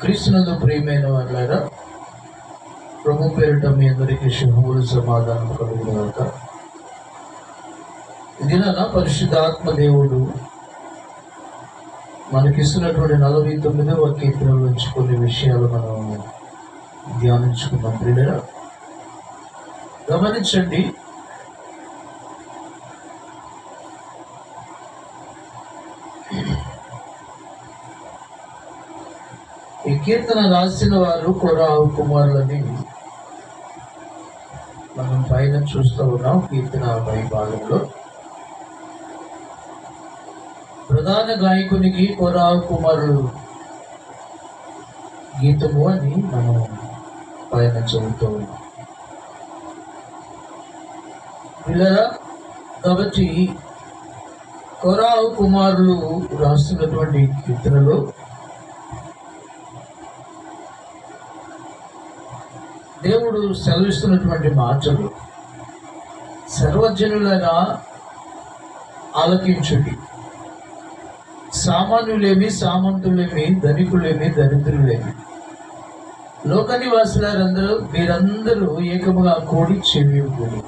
క్రీస్తునందు ప్రియమైన వాళ్ళారా, ప్రభు పేరిట మీ అందరికీ శుభములు సమాధానం కలుగుగాక. ఇదిన పరిశుద్ధాత్మ దేవుడు మనకిస్తున్నటువంటి 49వ కీర్తన నుంచి కొన్ని విషయాలు మనం ధ్యానించుకున్నాం. ప్రియులారా, గమనించండి. ఈ కీర్తన రాసిన వారు కోరాహు కుమారులని మనం పైన చూస్తూ ఉన్నాం. కీర్తన పై భాగంలో ప్రధాన గాయకునికి కోరాహు కుమారులు గీతము అని మనం పైన చదువుతూ ఉన్నాం. పిల్లరా, కాబట్టి కోరాహు కుమారులు రాస్తున్నటువంటి కీర్తనలో దేవుడు సెలవిస్తున్నటువంటి మాటలు సర్వజనులైనా ఆలకించుడి. సామాన్యులేమి, సామంతులేమి, ధనికులేమి, దరిద్రులేమి, లోక నివాసులందరూ మీరందరూ ఏకముగా కూడి చెవియొగ్గుడి.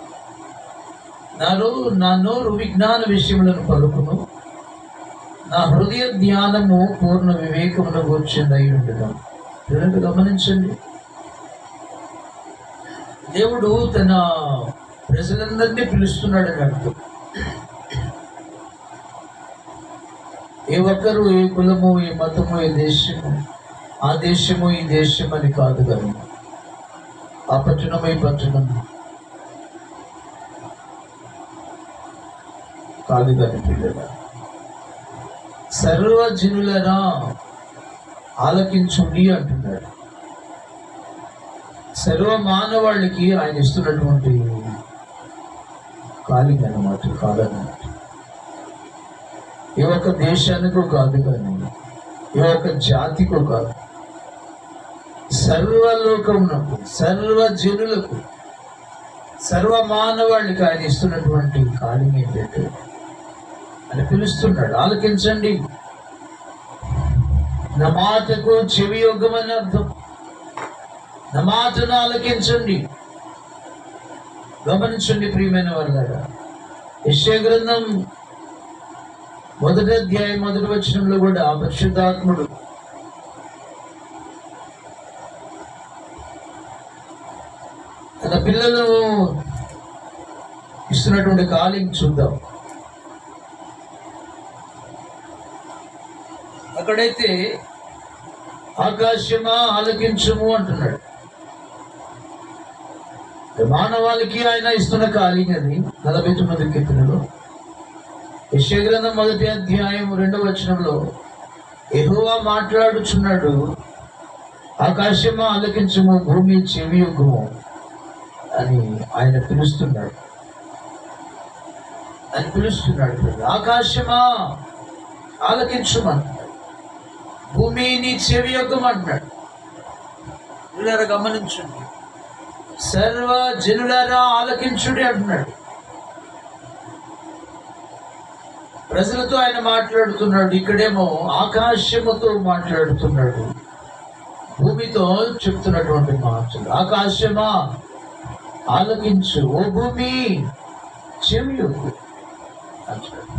నా నోరు విజ్ఞాన విషయములను పలుకును, నా హృదయ ధ్యానము పూర్ణ వివేకమును కూర్చుందై ఉండడం. గమనించండి, దేవుడు తన ప్రజలందరినీ పిలుస్తున్నాడని అర్థం. ఏ ఒక్కరు, ఏ కులము, ఏ మతము, ఏ దేశము, ఆ దేశము ఈ దేశం అని కాదు కానీ, ఆ పట్టణము ఈ పట్టణం కాదు కానీ, పిల్లల సర్వజనులరా ఆలకించుడి అంటున్నాడు. సర్వ మానవాళికి ఆయన ఇస్తున్నటువంటి కాలింగ్ అన్నమాట, కాదన్నమాట. ఏ ఒక్క దేశానికో కాదు కానీ, ఏ ఒక్క జాతికో కాదు, సర్వలోకమునకు, సర్వజనులకు, సర్వ మానవాళికి ఆయన ఇస్తున్నటువంటి కాలింగ్ ఏంటంటే అని పిలుస్తున్నాడు. ఆలకించండి, నా మాటకు చెవి యొగ్గమని అర్థం. నా మాటను ఆలకించండి. గమనించండి ప్రియమైన వాళ్ళారా, యెషయా గ్రంథం 1వ అధ్యాయం 1వ వచనంలో కూడా పరిశుద్ధాత్ముడు తన పిల్లలను ఇస్తున్నటువంటి కాలింగ్ చూద్దాం. అక్కడైతే ఆకాశమా ఆలకించుము అంటున్నాడు. మానవాళికి ఆయన ఇస్తున్న కాలింగ్ అది 49వ కీర్తనలో. యెషయా గ్రంథం 1వ అధ్యాయం 2వ వచనంలో యెహోవా మాట్లాడుచున్నాడు, ఆకాశమా ఆలకించుము, భూమి చెవియొగ్గుము అని ఆయన పిలుస్తున్నాడు. ఆకాశమా ఆలకించుమంటున్నాడు, భూమి నీ చెవియొగ్గమంటున్నాడు. పిల్లరా గమనించండి, సర్వ జనులారా ఆలకించుడి అంటున్నాడు. ప్రజలతో ఆయన మాట్లాడుతున్నాడు. ఇక్కడేమో ఆకాశముతో మాట్లాడుతున్నాడు, భూమితో చెప్తున్నటువంటి మాటలు. ఆకాశమా ఆలకించు, ఓ భూమి చెవియొగ్గు అంటాడు.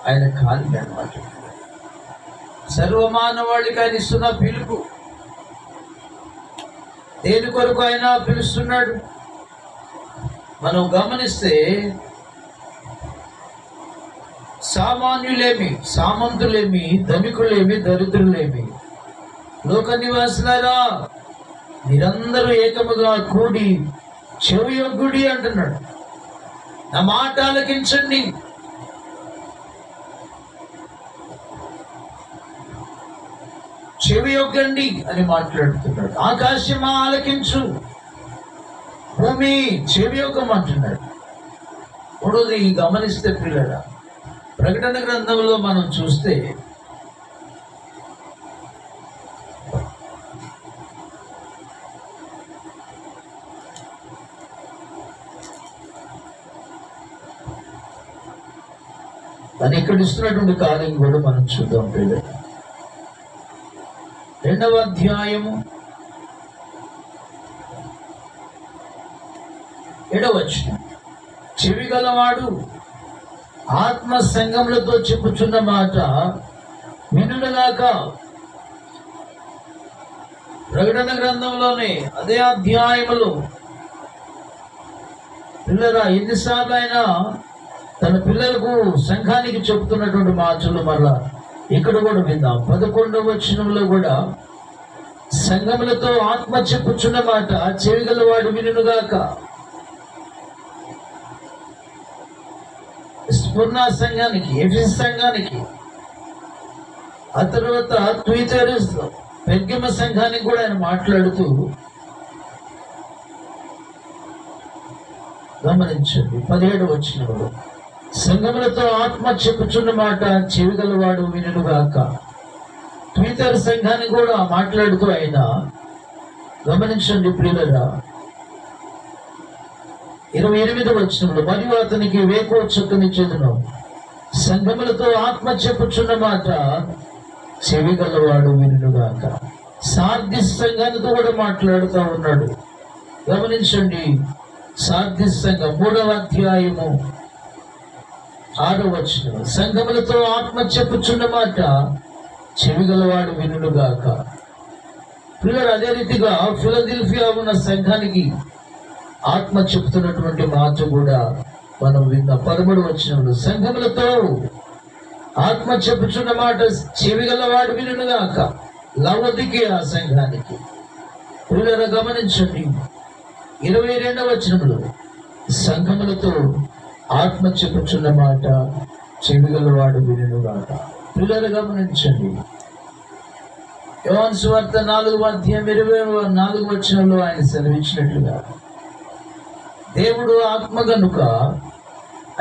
ఆయన కాలి అన్నమాట. సర్వమానవాళికి ఆయన ఇస్తున్న పిలుపు. దేని కొరకు ఆయన పిలుస్తున్నాడు మనం గమనిస్తే, సామాన్యులేమి, సామంతులేమి, ధనికులేమి, దరిద్రులేమి, లోక నివాసులారా మీరందరూ ఏకముగా కూడి చెవియొగ్గుడి అంటున్నాడు. నా మాట ఆలకించండి. చెవియొగ్గండి అని మాట్లాడుతున్నాడు. ఆకాశమా ఆలకించు, భూమి చెవియొగ్గమంటున్నాడు. మూడోది గమనిస్తే పిల్లరా, ప్రకటన గ్రంథంలో మనం చూస్తే దాన్ని ఇక్కడ ఇస్తున్నటువంటి కార్యం కూడా మనం చూద్దాం పిల్లలు. 2వ అధ్యాయము 7వ వచనం. చెవి గలవాడు ఆత్మ సంఘములతో చెప్పుచున్న మాట వినుగాక. ప్రకటన గ్రంథంలోనే అదే అధ్యాయములో పిల్లరా ఎన్నిసార్లు అయినా తన పిల్లలకు సంఘానికి చెప్తున్నటువంటి మాటలు మరలా ఇక్కడ కూడా విందాం. 11వ వచనంలో కూడా సంఘములతో ఆత్మ చెప్పుచున్న మాట చెవి గలవాడు వినుగాక. స్ఫుర్ణ సంఘానికి, ఎఫెసు సంఘానికి, ఆ తర్వాత పెర్గమ సంఘానికి కూడా ఆయన మాట్లాడుతూ గమనించండి. 17వ వచనంలో సంఘములతో ఆత్మ చెప్పుచున్న మాట చెవి గలవాడు వినుగాక. ట్విటర్ సంఘాన్ని కూడా మాట్లాడుతూ ఆయన గమనించండి ప్రియులరా. 28వ వచనంలో మరియు అతనికి వేకో చక్కనిచ్చేదను సంఘములతో ఆత్మ చెప్పుచున్న మాట చెవి గలవాడు వినుగాక. సార్దిస్ సంఘానితో కూడా మాట్లాడుతూ ఉన్నాడు. గమనించండి. సార్దిస్ సంఘం 3వ అధ్యాయము 6వ వచనం. సంఘములతో ఆత్మ చెప్పుచున్న మాట చెవి గలవాడు వినుగాక. పిల్లలు అదే రీతిగా ఫిలదెల్ఫియా ఉన్న సంఘానికి ఆత్మ చెప్తున్నటువంటి మాట కూడా మనం విన్నాం. 13వ వచనంలో సంఘములతో ఆత్మ చెప్పుచున్న మాట చెవి గలవాడు వినుగాక. లవొదికీయ సంఘానికి పిల్లలు గమనించండి. 22వ వచనంలో సంఘములతో ఆత్మ చెప్పుచున్న మాట చెవి గలవాడు వినుగాక. పిల్లలు గమనించండి. యోహాను సువార్త 4వ అధ్యాయం 24వ వచనంలో ఆయన సెలవిచ్చినట్లుగా దేవుడు ఆత్మ గనుక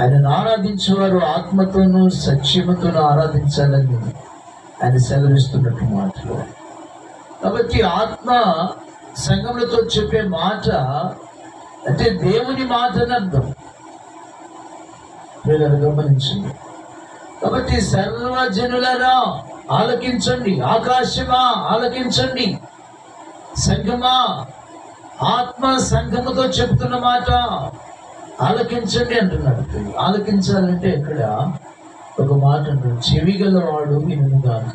ఆయనను ఆరాధించేవారు ఆత్మతోనూ సత్యముతోనూ ఆరాధించాలని ఆయన సెలవిస్తున్నట్టు మాటలు. కాబట్టి ఆత్మ సంఘములతో చెప్పే మాట అంటే దేవుని మాట అని అర్థం. గమనించండి. కాబట్టి సర్వజనులరా ఆలకించండి, ఆకాశమా ఆలకించండి, సంఘమా ఆత్మ సంఘముతో చెప్తున్న మాట ఆలకించండి అంటున్నాడు. ఆలకించాలంటే ఇక్కడ ఒక మాట అంటాడు, చెవి గలవాడు వినుగాక.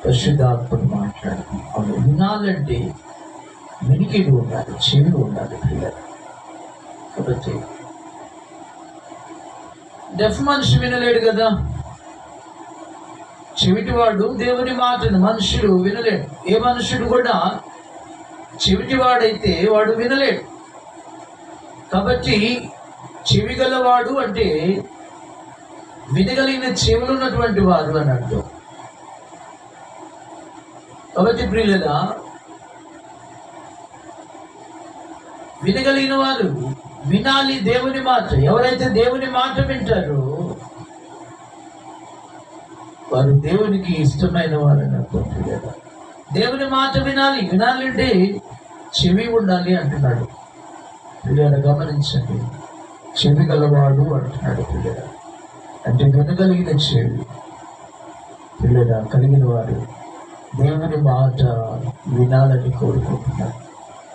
పరిశుద్ధాత్ముడు మాట్లాడుతున్నాడు. వినాలంటే వినికిడి ఉండాలి, చెవి ఉండాలి పిల్లలు. కాబట్టి డెఫ్ మనిషి వినలేడు కదా. చెవిటివాడు దేవుని మాటను మనుషుడు వినలేడు. ఏ మనుషుడు కూడా చెవిటివాడైతే వాడు వినలేడు. కాబట్టి చెవి గలవాడు అంటే వినగలిగిన చెవులు ఉన్నటువంటి వారు అని అర్థం. కాబట్టి ప్రియులరా, వినగలిగిన వారు వినాలి దేవుని మాట. ఎవరైతే దేవుని మాట వింటారో వారు దేవునికి ఇష్టమైన వారని అర్థం. దేవుని మాట వినాలి. వినాలంటే చెవి ఉండాలి అంటున్నాడు. పిల్లలు గమనించండి. చెవి గలవాడు అంటున్నాడు. పిల్లలు అంటే వినగలిగిన చెవి. పిల్లలు కలిగిన వారు దేవుని మాట వినాలని కోరుకుంటున్నారు.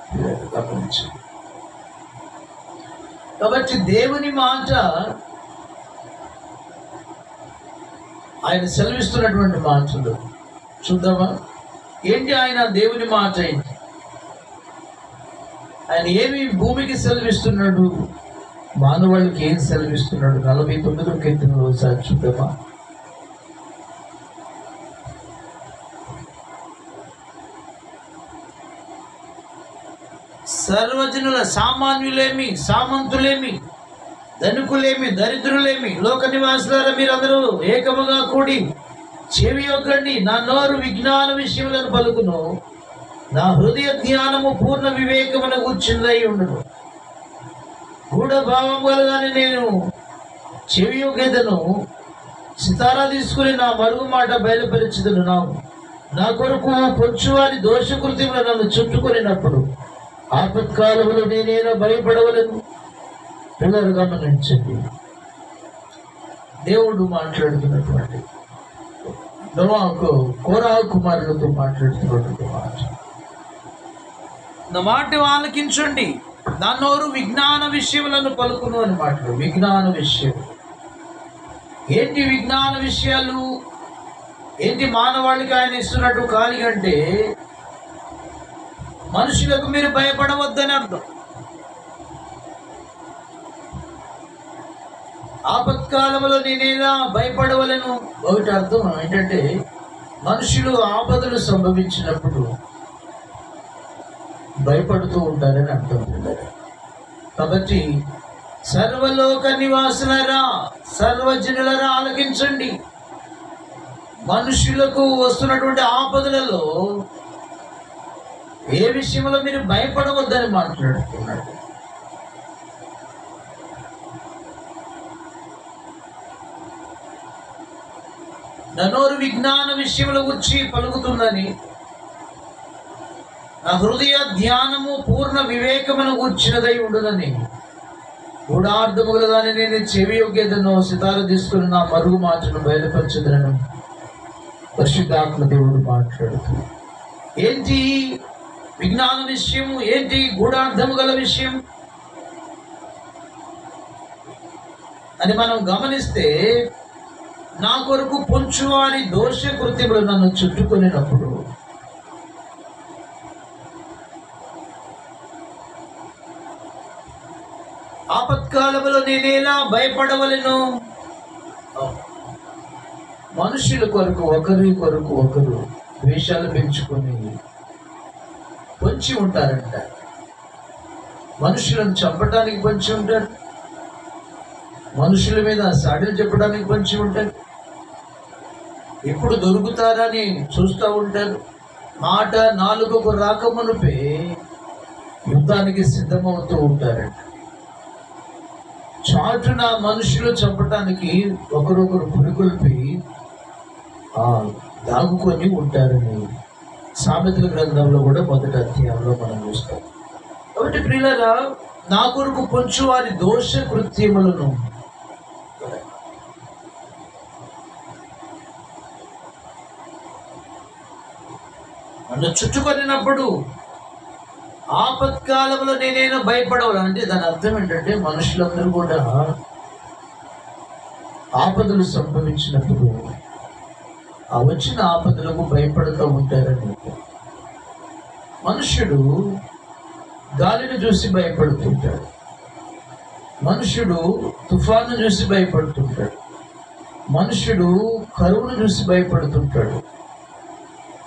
పిల్లలు గమనించండి. కాబట్టి దేవుని మాట ఆయన సెలవిస్తున్నటువంటి మాటలు చూద్దామా? ఏంటి ఆయన దేవుని మాట ఏంటి? ఆయన ఏమి భూమికి సెలవిస్తున్నాడు, మానవాళికి ఏం సెలవిస్తున్నాడు? 49వ కీర్తనలో ఒకసారి చూద్దామా? సర్వజనుల సామాన్యులేమి, సామంతులేమి, ధనికులేమి, దరిద్రులేమి, లోక నివాసులారా మీరందరూ ఏకముగా కూడి చెవి యొక్కండి. నా నోరు విజ్ఞాన విషయములను పలుకును, నా హృదయ ధ్యానము పూర్ణ వివేకమును కూర్చుందై ఉండును. గూఢభావం వలగానే నేను చెవి యొక్కేదను, సితారా తీసుకుని నా మరుగు మాట బయలుపరిచెదను. నా కొరకు పొంచువారి దోషకృత్యములు నన్ను చుట్టుకొనినప్పుడు ఆపత్కాలములో నేనేనా భయపడవలను. పిల్లలు గమనించండి. దేవుడు మాట్లాడుతున్నటువంటి నోవాహు కోరహు కుమారులతో మాట్లాడుతున్నటువంటి మాట. నా మాట ఆలకించండి, నా నోరు విజ్ఞాన విషయములను పలుకును అని మాట్లాడు. విజ్ఞాన విషయం ఏంటి? విజ్ఞాన విషయాలు ఏంటి? మానవాళికి ఆయన ఇస్తున్నట్టు కాలి అంటే మనుషులకు మీరు భయపడవద్దని అర్థం. ఆపత్కాలంలో నేనేలా భయపడవలను ఒకటి అర్థం ఏంటంటే, మనుషులు ఆపదలు సంభవించినప్పుడు భయపడుతూ ఉంటారని అర్థం. కాబట్టి సర్వలోక నివాసులరా, సర్వజనులరా ఆలకించండి. మనుషులకు వస్తున్నటువంటి ఆపదలలో ఏ విషయంలో మీరు భయపడవద్దని మాట్లాడుతున్నాడు. నోరు విజ్ఞాన విషయంలో గురించి పలుకుతుందని, నా హృదయ ధ్యానము పూర్ణ వివేకమును గూర్చినదై ఉండునని, గూఢార్థము గలదాన్ని నేను చెవి యోగ్యతను సితార తీసుకుని నా మరుగు మాటను బయలుపరచదనను పరిశుద్ధాత్మ దేవుడు మాట్లాడుతూ. ఏంటి విజ్ఞాన విషయము? ఏంటి గూఢార్థము గల విషయం అని మనం గమనిస్తే, నా కొరకు పొంచువారి దోష కృత్యములు నన్ను చుట్టుకొనినప్పుడు ఆపత్కాలములో నేనేలా భయపడవలను? మనుషుల కొరకు ఒకరి కొరకు ఒకరు ద్వేషాలు పెంచుకొని పొంచి ఉంటారంట. మనుషులను చంపడానికి పొంచి ఉంటారు, మనుషుల మీద సాడీలు చెప్పడానికి పొంచి ఉంటారు, ఎప్పుడు దొరుకుతారని చూస్తూ ఉంటారు. మాట నాలుగుకు రాకమునుపే యుద్ధానికి సిద్ధమవుతూ ఉంటారంట. చాటున మనుషులు చంపటానికి ఒకరొకరు పురికొల్పి దాగుకొని ఉంటారని సామెతల గ్రంథంలో కూడా మొదటి అధ్యాయంలో మనం చూస్తాం. కాబట్టి ప్రియులారా, నా కొరకు పొంచు వారి దోష కృత్యములను నన్ను చుట్టుకొనినప్పుడు ఆపత్కాలంలో నేనైనా భయపడవాలి అంటే దాని అర్థం ఏంటంటే, మనుషులందరూ కూడా ఆపదలు సంభవించినప్పుడు ఆ వచ్చిన ఆపదలకు భయపడుతూ ఉంటారని. మనుష్యుడు గాలిని చూసి భయపడుతుంటాడు, మనుష్యుడు తుఫాను చూసి భయపడుతుంటాడు, మనుష్యుడు కరువును చూసి భయపడుతుంటాడు,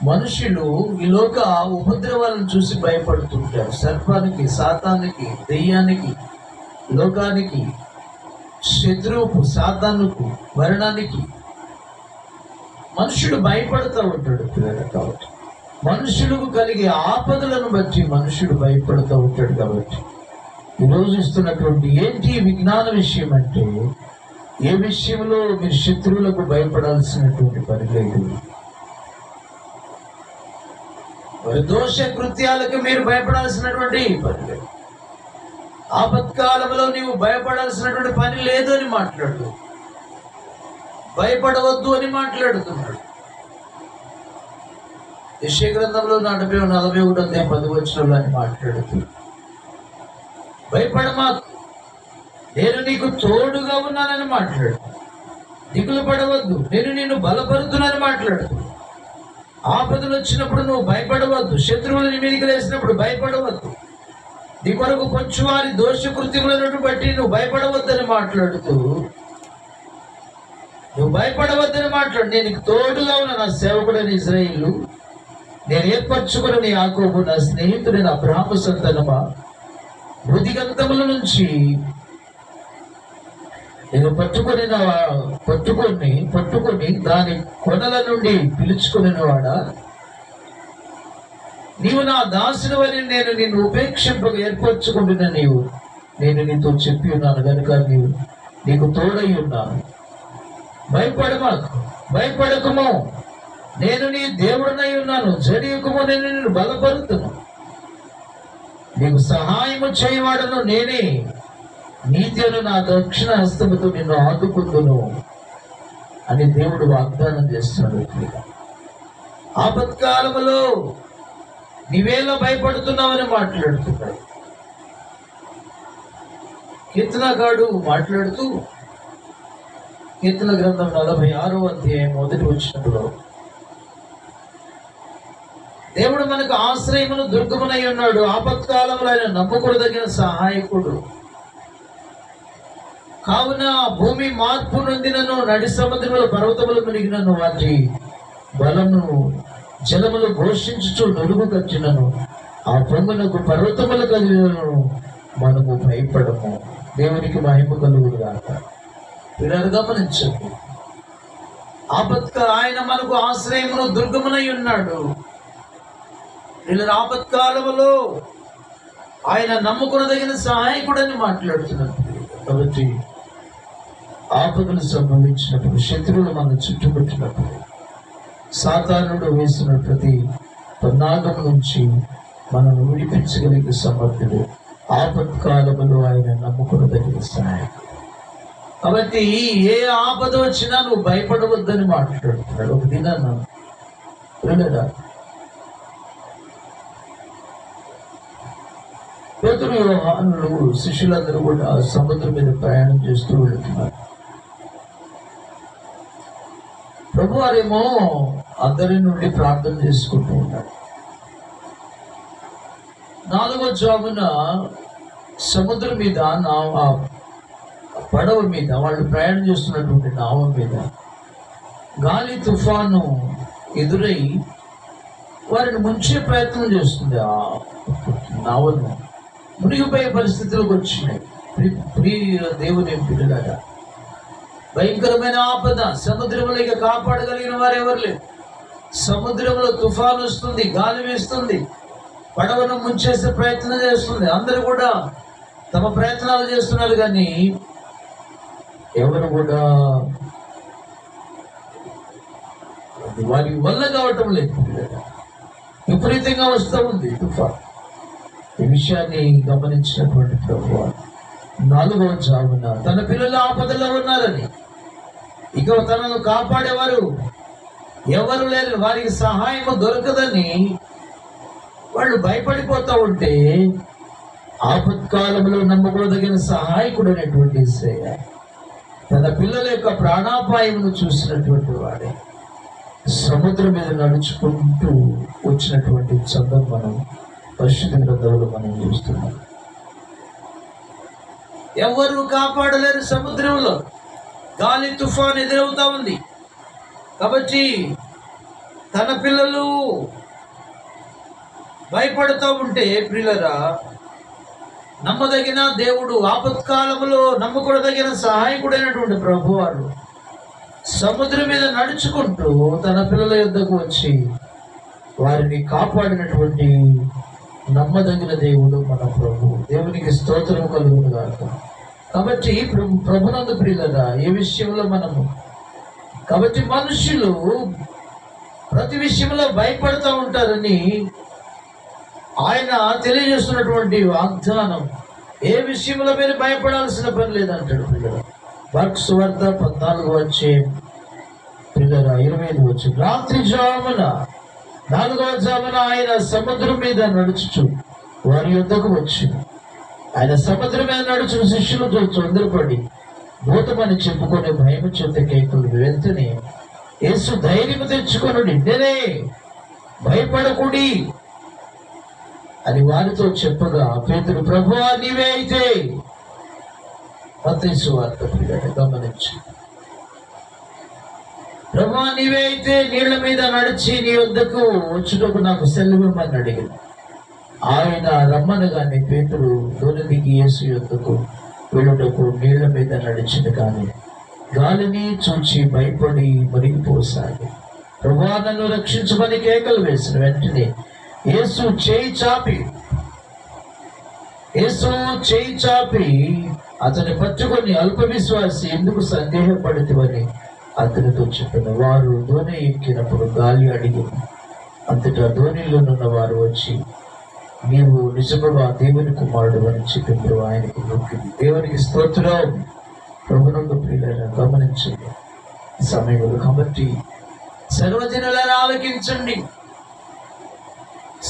మనుషులు ఈ లోక ఉపద్రవాలను చూసి భయపడుతుంటారు. సర్పానికి, సాతానికి, దెయ్యానికి, లోకానికి, శత్రువుకు, సాతానుకు, మరణానికి మనుషుడు భయపడుతూ ఉంటాడు. కాబట్టి మనుషులకు కలిగే ఆపదలను బట్టి మనుషుడు భయపడుతూ ఉంటాడు. కాబట్టి ఈరోజు ఇస్తున్నటువంటి ఏంటి విజ్ఞాన విషయం అంటే, ఏ విషయంలో మీరు శత్రువులకు భయపడాల్సినటువంటి పని లేదు. మరి దోష కృత్యాలకు మీరు భయపడాల్సినటువంటి పని లేదు. ఆపత్కాలంలో నీవు భయపడాల్సినటువంటి పని లేదు అని మాట్లాడు, భయపడవద్దు అని మాట్లాడుతున్నాడు. యెషయా గ్రంథంలో 41:10 అని మాట్లాడుతూ, భయపడమా, నేను నీకు తోడుగా ఉన్నానని మాట్లాడు, దిగులు పడవద్దు, నేను నిన్ను బలపరుతున్నానని మాట్లాడు. ఆపదలు వచ్చినప్పుడు నువ్వు భయపడవద్దు, శత్రువులు నీ మీదకి లేసినప్పుడు భయపడవద్దు, నీ కొరకు కొంచెం వారి దోష కృత్యములను బట్టి నువ్వు భయపడవద్దని మాట్లాడుతూ, నువ్వు భయపడవద్దని మాట్లాడు. నేను నీకు తోడుగా ఉన్న నా సేవకుడైన ఇశ్రాయేలు, నేను ఏర్పరచుకున్న నీ యాకోబు, నా స్నేహితుడైన అబ్రహాము సంతానమా, బుద్ధిగంతముల నుంచి నేను పట్టుకొని దాని కొనల నుండి పిలుచుకుని వాడా, నీవు నా దాసుని వని నేను నిన్ను ఉపేక్షింపక ఏర్పరచుకుంటున్న నేను నీతో చెప్పి ఉన్నాను కనుక నీకు తోడై ఉన్నాను. భయపడకము, నేను నీ దేవుడనై ఉన్నాను. జడియకము, నేను నిన్ను బలపరుతును. నీకు సహాయము చేయవాడను నేనే, నీతి అను నా దక్షిణ హస్తముతో నిన్ను ఆదుకుందును అని దేవుడు వాగ్దానం చేస్తున్నాడు. ఆపత్కాలములో నీవేలా భయపడుతున్నావని మాట్లాడుతున్నాడు. కీర్తనగాడు మాట్లాడుతూ కీర్తన గ్రంథం 46వ అధ్యాయం 1వ వచనంలో దేవుడు మనకు ఆశ్రయమును దుర్గమునై ఉన్నాడు, ఆపత్కాలంలో ఆయన నమ్ముకొనదగిన సహాయకుడు. కావున భూమి మార్పు నొందినను, నడి సముద్రముల పర్వతములు మునిగినను, వాటి బలము జలములు ఘోషించుచు నలుగు కట్టినను, ఆ పొంగునకు పర్వతములు కదిలినను మనము భయపడము. దేవునికి మహిమ కలుగుగాక. వీళ్ళని గమనించండి. ఆయన మనకు ఆశ్రయమును దుర్గమునై ఉన్నాడు. వీళ్ళ ఆపత్కాలములో ఆయన నమ్ముకునదగిన సహాయకుడని మాట్లాడుతున్నారు. కాబట్టి ఆపదలు సంభవించినప్పుడు, శత్రువులు మన చుట్టుముట్టినప్పుడు, సాతానుడు వేసిన ప్రతి పన్నాగం నుంచి మనను విడిపించగలిగే సమర్థుడు. ఆపత్కాలములో ఆయన నమ్ముకునదగిన సహాయకుడు. కాబట్టి ఏ ఆపద వచ్చినా నువ్వు భయపడవద్దని మాట్లాడుతున్నాడు. ఒక దినాన్న లేదా పేతురు, యోహానులు, శిష్యులందరూ కూడా సముద్రం మీద ప్రయాణం చేస్తూ వెళుతున్నారు. ప్రభువారేమో అందరి నుండి ప్రార్థన చేసుకుంటూ ఉన్నారు. 4వ జామున సముద్రం మీద పడవ మీద, వాళ్ళు ప్రయాణం చేస్తున్నటువంటి నావ మీద గాలి తుఫాను ఎదురై వారిని ముంచే ప్రయత్నం చేస్తుంది. ఆ నావను మునిగిపోయే పరిస్థితులకు వచ్చినాయి. దేవుని పిల్లలారా, భయంకరమైన ఆపద. సముద్రంలో ఇక కాపాడగలిగిన వారు ఎవరు లేరు. సముద్రంలో తుఫాను వస్తుంది, గాలి వేస్తుంది, పడవను ముంచేసే ప్రయత్నం చేస్తుంది. అందరూ కూడా తమ ప్రయత్నాలు చేస్తున్నారు, కానీ ఎవరు కూడా వారి వల్ల కావటం లేదు. విపరీతంగా వస్తూ ఉంది తుఫాన్. ఈ విషయాన్ని గమనించినటువంటి ప్రభువు 4వ జామున తన పిల్లలు ఆపదలో ఉన్నారని, ఇక తనను కాపాడేవారు ఎవరు లేరు, వారికి సహాయం దొరకదని వాళ్ళు భయపడిపోతూ ఉంటే, ఆపత్కాలంలో నమ్మకదగిన సహాయకుడు అనేటువంటి యేసయ్య తన పిల్లల యొక్క ప్రాణాపాయమును చూసినటువంటి వాడే సముద్రం మీద నడుచుకుంటూ వచ్చినటువంటి సందర్భం మనం పరిశుద్ధ గ్రంథంలో మనం చూస్తున్నాం. ఎవరు కాపాడలేరు. సముద్రంలో గాలి తుఫాన్ ఎదురవుతా ఉంది. కాబట్టి తన పిల్లలు భయపడుతూ ఉంటే, ప్రియులరా, నమ్మదగిన దేవుడు, ఆపత్కాలంలో నమ్మకూడదగిన సహాయకుడైనటువంటి ప్రభువారు సముద్రం మీద నడుచుకుంటూ తన పిల్లల యొద్దకు వచ్చి వారిని కాపాడినటువంటి నమ్మదగిన దేవుడు మన ప్రభు. దేవునికి స్తోత్రం కలుగును గాక. కాబట్టి ప్రభునందు ప్రియులరా, ఏ విషయంలో మనము, కాబట్టి మనుషులు ప్రతి విషయంలో భయపడుతూ ఉంటారని ఆయన తెలియజేస్తున్నటువంటి వాగ్దానం. ఏ విషయంలో మీరు భయపడాల్సిన పని లేదంటాడు. పిల్లలు వర్క్స్ వార్త 14వ అధ్యాయం పిల్లరా 25 వచ్చి, రాత్రి జామున 4వ జామున ఆయన సముద్రం మీద నడుచుచు వారి యొద్దకు వచ్చి, ఆయన సముద్రం మీద నడుచు శిష్యులతో తొందరపడి భూతమని చెప్పుకొని భయం చేత కేకులు. వెంటనే యేసు ధైర్యం తెచ్చుకొనుడి, నేనే, భయపడకుడి అని వారితో చెప్పగా, పేతురు, ప్రభువా నీవే అయితే. మత్తయి సువార్త గమనించు. ప్రభువా నీవే అయితే నీళ్ల మీద నడిచి నీ వద్దకు వచ్చుటకు నాకు సెలవిమ్మని అడిగింది. ఆయన రమ్మనగానే పేతురు దోణి దిగి యేసు యొద్దకు వెళ్ళుటకు నీళ్ల మీద నడిచింది. కానీ గాలిని చూచి భయపడి మునిగిపోసాగి, ప్రభువా నన్ను రక్షించమని కేకలు వేసిన వెంటనే యేసు చేయి చాపి అతని పట్టుకొని, అల్ప విశ్వాసి, ఎందుకు సందేహపడితివని అతనితో చెప్పిన. వారు దోణి ఎక్కినప్పుడు గాలి అడిగి, అంతటా దోణిలోనున్న వారు వచ్చి, నీవు నిజముగా దేవుని కుమారుడు అని చెప్పినప్పుడు ఆయనకు నొక్కింది. దేవునికి స్తోత్రం. ప్రభునందు ప్రియులారా, గమనించండి. సమయంలో. కాబట్టి సర్వజనులను ఆలకించండి.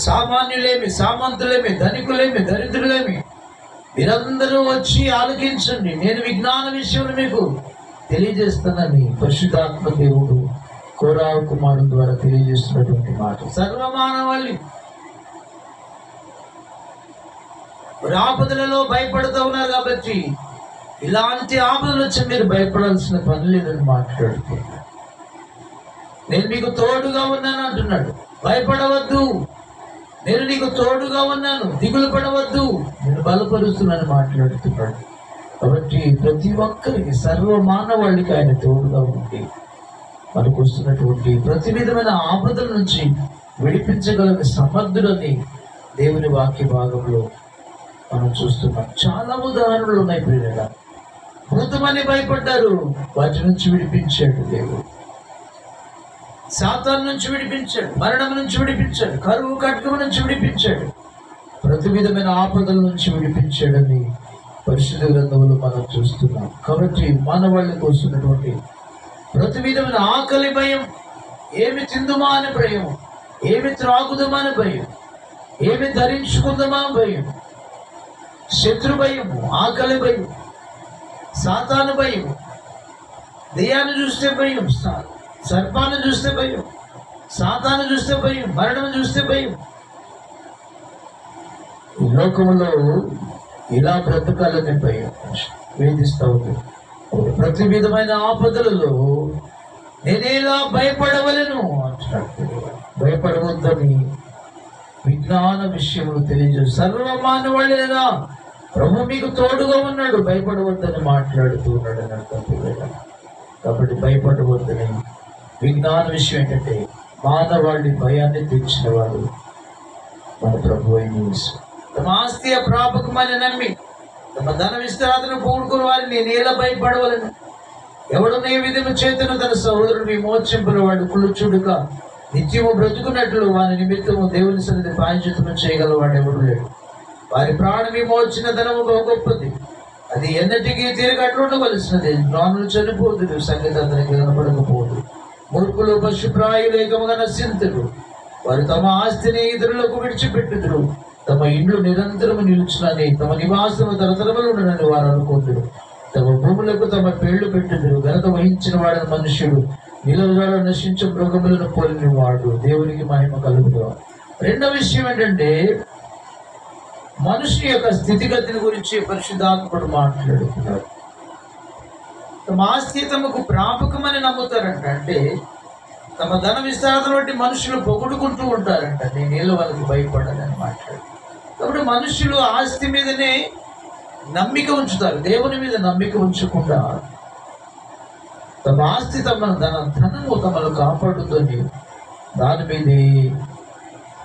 సామాన్యులేమి, సామంతులేమి, ధనికులేమి, దరిద్రులేమి, మీరందరూ వచ్చి ఆలకించండి. నేను విజ్ఞాన విషయంలో మీకు తెలియజేస్తానని పరిశుద్ధాత్మ దేవుడు కోరావు కుమారుడు ద్వారా తెలియజేస్తున్నటువంటి మాట. సర్వమానవాళి ఆపదలలో భయపడుతూ ఉన్నారు కాబట్టి ఇలాంటి ఆపదలు వచ్చి మీరు భయపడాల్సిన పని లేదని మాట్లాడుతున్నాడు. నేను మీకు తోడుగా ఉన్నాను అంటున్నాడు. భయపడవద్దు, నేను నీకు తోడుగా ఉన్నాను, దిగులు పడవద్దు, నేను బలపరుస్తున్నాను మాట్లాడుతున్నాడు. కాబట్టి ప్రతి ఒక్కరికి సర్వ మానవాళికి ఆయన తోడుగా ఉండి మనకు వస్తున్నటువంటి ప్రతి విధమైన ఆపదల నుంచి విడిపించగలిగిన సమర్థులని దేవుని వాక్య భాగంలో మనం చూస్తున్నాం. చాలా ఉదాహరణలు ఉన్నాయి. ప్రియులారా, భూతమని భయపడ్డారు, వాటి నుంచి విడిపించాడు దేవుడు. సాతాను నుంచి విడిపించాడు, మరణం నుంచి విడిపించాడు, కరువు కట్కము నుంచి విడిపించాడు, ప్రతి విధమైన ఆపదల నుంచి విడిపించాడని పరిశుద్ధ గ్రంథంలో మనం చూస్తున్నాం. కాబట్టి మానవాళ్ళకి వస్తున్నటువంటి ప్రతి విధమైన ఆకలి భయం, ఏమి తిందుమా అనే భయం, ఏమి త్రాగుదమా అనే భయం, ఏమి ధరించుకుందామా భయం, శత్రు భయము, ఆకలి భయం, సాతాను భయం, దెయ్యాన్ని చూస్తే భయం, సర్పాన్ని చూస్తే భయం, సాతాను చూస్తే భయం, మరణం చూస్తే భయం. ఈ లోకంలో ఇలా బ్రతకాలని భయం వేధిస్తూ ఉంది. ప్రతి విధమైన ఆపదలలో నేనేలా భయపడవలను అంటున్నాడు. భయపడవద్దని విజ్ఞాన విషయములు తెలియజేసి సర్వమానవాళ్ళేనా ప్రభు మీకు తోడుగా ఉన్నాడు, భయపడవద్దని మాట్లాడుతూ ఉన్నాడు అని అర్థం. కాబట్టి భయపడవద్దని విజ్ఞాన విషయం ఏంటంటే మానవాళి భయాన్ని తెచ్చిన వాడు మన ప్రభు అయిన యేసు. తమ ఆస్తి అప్రాపకమని నమ్మి తమ ధన విస్తరాతను పూడుకుని వారిని నేను ఎలా భయపడవలను? ఎవడు నీ విధము చేతను తన సహోదరుడు విమోచించిన వాడు కులుచుడుగా నిత్యము బ్రతుకున్నట్లు వారి నిమిత్తము దేవుని సన్నిధి ప్రాయశ్చిత్తము చేయగలవాడు ఎవడు లేడు. వారి ప్రాణ విమోచన ధనము బహు గొప్పది, అది ఎన్నటికీ తిరగట్లు ఉండవలసినది. జ్ఞానులు చనిపోదురు, సంగతి అతనికి కనపడకపోదు. మూర్ఖులు పశుప్రాయులు ఏకముగా నశింతురు. వారు తమ ఆస్తిని ఇతరులకు విడిచిపెట్టుదురు. తమ ఇండ్లు నిరంతరము నిలుచునని, తమ నివాసము తరతరములు ఉండనని వారు అనుకుంటురు. తమ భూములకు తమ పేళ్లు పెట్టుదురు. ఘనత వహించిన వాడని మనుష్యుడు నిలవజాడ నశించే మృగములను పోలిన వాడు. దేవునికి మహిమ కలుగుదు. రెండవ విషయం ఏంటంటే మనుషుని యొక్క స్థితిగతిని గురించి పరిశుద్ధాత్ముడు మాట్లాడుతున్నాడు. తమ ఆస్తి తమకు ప్రాపకమని నమ్ముతారంట. అంటే తమ ధన విస్తారతను బట్టి మనుషులు పొగుడుకుంటూ ఉంటారంట. నేనేళ్ళు వాళ్ళకి భయపడాలని మాట్లాడు. కాబట్టి మనుషులు ఆస్తి మీదనే నమ్మిక ఉంచుతారు, దేవుని మీద నమ్మిక ఉంచకుండా తమ ఆస్తి ధనము తమను కాపాడుతుంది దాని మీదే